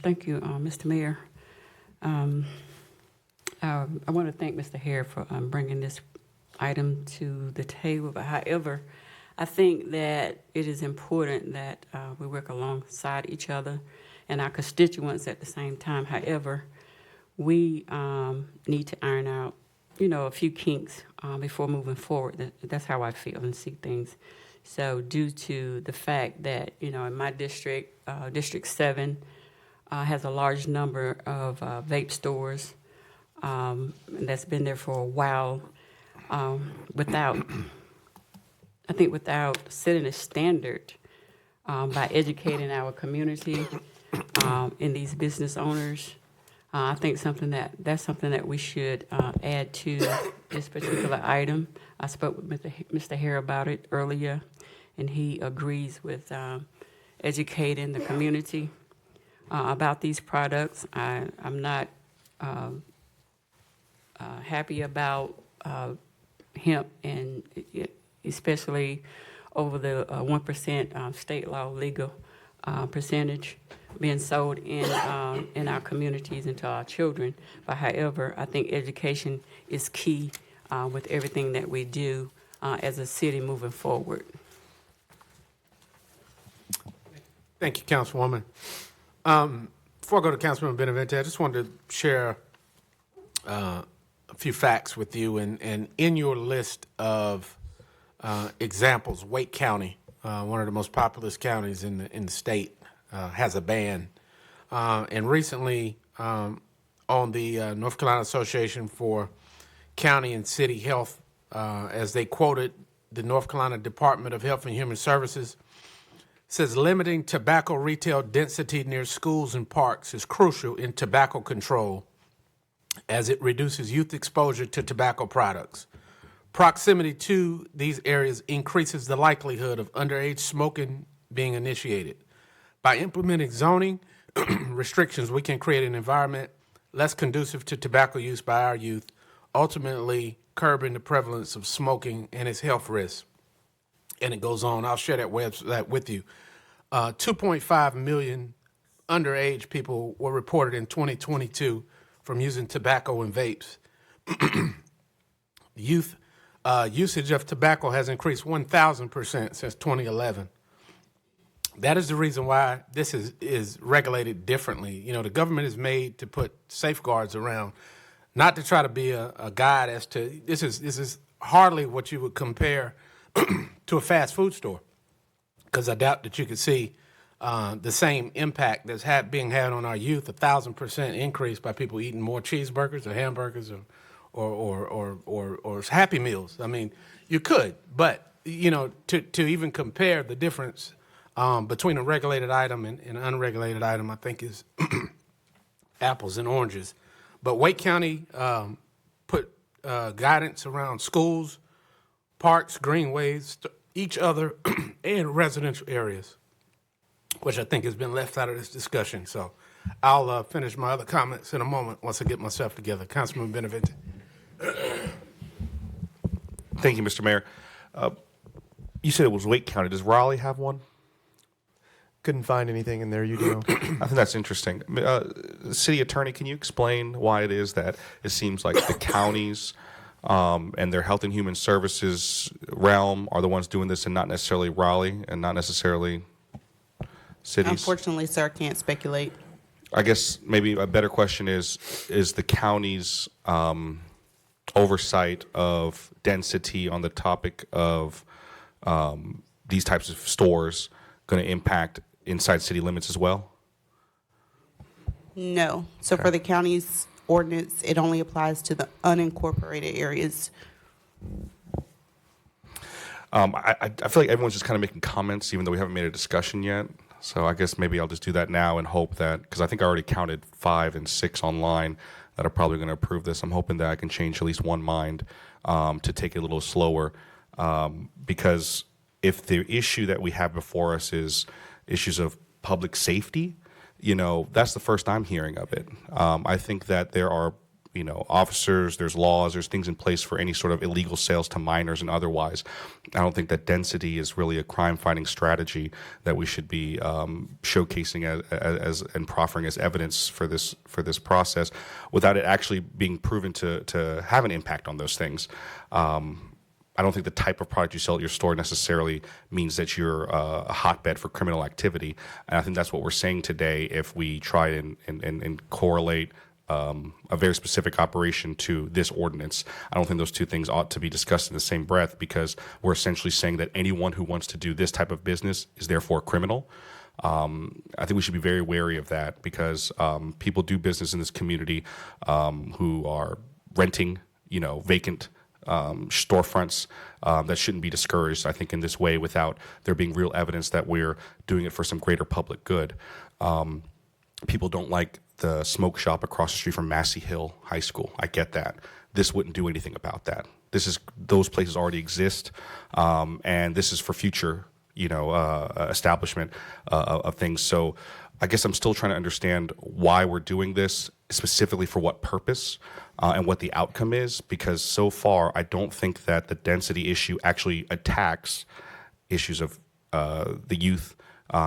Thank you, Mr. Mayor. I want to thank Mr. Hare for bringing this item to the table. But however, I think that it is important that we work alongside each other and our constituents at the same time. However, we need to iron out a few kinks before moving forward. That's how I feel and see things. So due to the fact that, in my district, District 7 has a large number of vape stores that's been there for a while without setting a standard by educating our community and these business owners. I think that's something that we should add to this particular item. I spoke with Mr. Hare about it earlier, and he agrees with educating the community about these products. I'm not happy about hemp, and especially over the 1% state law legal percentage being sold in our communities and to our children. But however, I think education is key with everything that we do as a city moving forward. Thank you, Councilwoman. Before I go to Councilman Benavente, I just wanted to share a few facts with you. And in your list of examples, Wake County, one of the most populous counties in the state, has a ban. And recently, on the North Carolina Association for County and City Health, as they quoted the North Carolina Department of Health and Human Services, says limiting tobacco retail density near schools and parks is crucial in tobacco control as it reduces youth exposure to tobacco products. Proximity to these areas increases the likelihood of underage smoking being initiated. By implementing zoning restrictions, we can create an environment less conducive to tobacco use by our youth, ultimately curbing the prevalence of smoking and its health risks. And it goes on. I'll share that website with you. 2.5 million underage people were reported in 2022 from using tobacco and vapes. Youth usage of tobacco has increased 1,000% since 2011. That is the reason why this is regulated differently. The government is made to put safeguards around, not to try to be a guide as to this is hardly what you would compare to a fast food store, because I doubt that you could see the same impact that's being had on our youth, 1,000% increase by people eating more cheeseburgers or hamburgers or Happy Meals. I mean, you could, but to even compare the difference between a regulated item and an unregulated item, I think is apples and oranges. But Wake County put guidance around schools, parks, greenways, each other, and residential areas, which I think has been left out of this discussion. So I'll finish my other comments in a moment once I get myself together. Councilman Benavente. Thank you, Mr. Mayor. You said it was Wake County. Does Raleigh have one? Couldn't find anything in there. You do. I think that's interesting. City Attorney, can you explain why it is that it seems like the counties and their Health and Human Services realm are the ones doing this, and not necessarily Raleigh, and not necessarily cities? Unfortunately, sir, I can't speculate. I guess maybe a better question is the county's oversight of density on the topic of these types of stores going to impact inside city limits as well? No. So for the county's ordinance, it only applies to the unincorporated areas. I feel like everyone's just kind of making comments, even though we haven't made a discussion yet. So I guess maybe I'll just do that now and hope that, because I think I already counted 5 and 6 online that are probably going to approve this. I'm hoping that I can change at least one mind to take it a little slower, because if the issue that we have before us is issues of public safety, that's the first I'm hearing of it. I think that there are, officers, there's laws, there's things in place for any sort of illegal sales to minors and otherwise. I don't think that density is really a crime-fighting strategy that we should be showcasing as and proffering as evidence for this process without it actually being proven to have an impact on those things. I don't think the type of product you sell at your store necessarily means that you're a hotbed for criminal activity. And I think that's what we're saying today if we try and correlate a very specific operation to this ordinance. I don't think those two things ought to be discussed in the same breath, because we're essentially saying that anyone who wants to do this type of business is therefore criminal. I think we should be very wary of that, because people do business in this community who are renting, vacant storefronts that shouldn't be discouraged, I think, in this way without there being real evidence that we're doing it for some greater public good. People don't like the smoke shop across the street from Massey Hill High School. I get that. This wouldn't do anything about that. Those places already exist, and this is for future, establishment of things. So I guess I'm still trying to understand why we're doing this, specifically for what purpose, and what the outcome is, because so far I don't think that the density issue actually attacks issues of the youth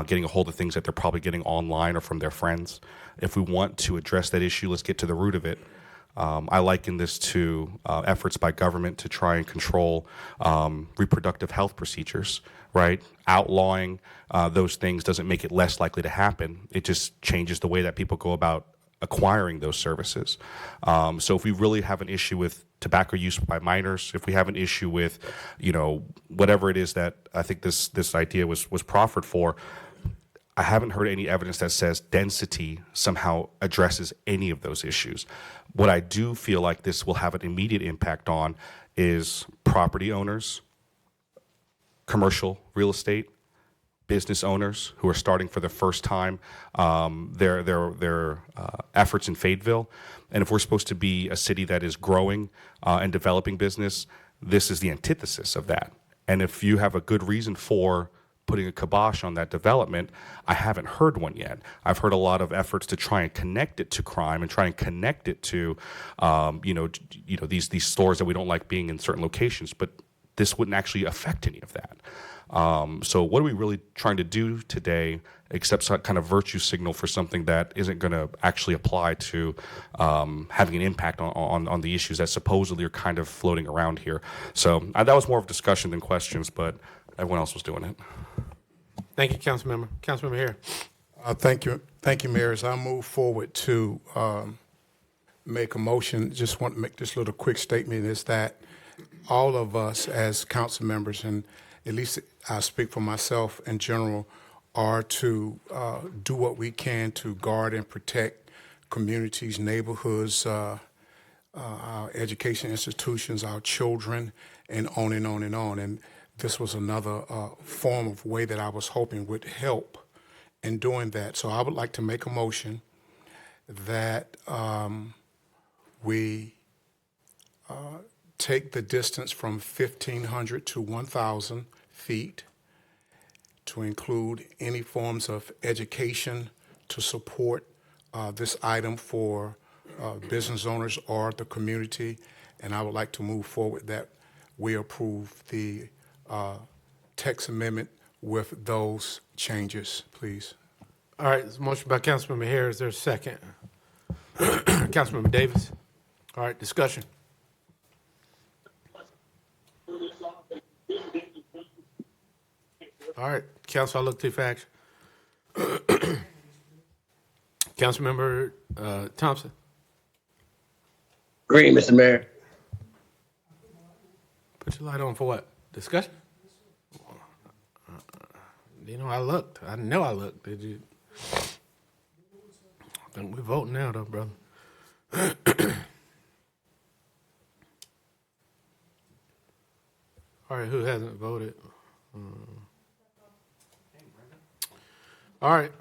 getting a hold of things that they're probably getting online or from their friends. If we want to address that issue, let's get to the root of it. I liken this to efforts by government to try and control reproductive health procedures, right? Outlawing those things doesn't make it less likely to happen. It just changes the way that people go about acquiring those services. So if we really have an issue with tobacco use by minors, if we have an issue with, whatever it is that I think this idea was proffered for, I haven't heard any evidence that says density somehow addresses any of those issues. What I do feel like this will have an immediate impact on is property owners, commercial real estate, business owners who are starting for the first time their efforts in Fayetteville. And if we're supposed to be a city that is growing and developing business, this is the antithesis of that. And if you have a good reason for putting a kibosh on that development, I haven't heard one yet. I've heard a lot of efforts to try and connect it to crime and try and connect it to, these stores that we don't like being in certain locations. But this wouldn't actually affect any of that. So what are we really trying to do today, except some kind of virtue signal for something that isn't going to actually apply to having an impact on the issues that supposedly are kind of floating around here? So that was more of a discussion than questions, but everyone else was doing it. Thank you, Councilmember. Councilmember here. Thank you, Mayor. As I move forward to make a motion, just want to make this little quick statement, is that all of us as council members, and at least I speak for myself in general, are to do what we can to guard and protect communities, neighborhoods, our education institutions, our children, and on and on and on. And this was another form of way that I was hoping would help in doing that. So I would like to make a motion that we take the distance from 1,500 to 1,000 feet to include any forms of education to support this item for business owners or the community. And I would like to move forward that we approve the text amendment with those changes, please. All right, there's a motion by Councilmember Harris. Is there a second? Councilmember Davis. All right, discussion. All right, Council, I look to you for action. Councilmember Thompson. Green, Mr. Mayor. Put your light on for what? Discussion? I looked. I know I looked. Did you? I think we're voting now, though, brother. All right, who hasn't voted? All right,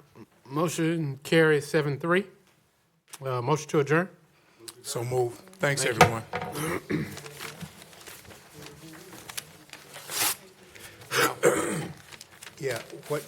motion carries 7-3. Motion to adjourn. So move. Thanks, everyone. Yeah, what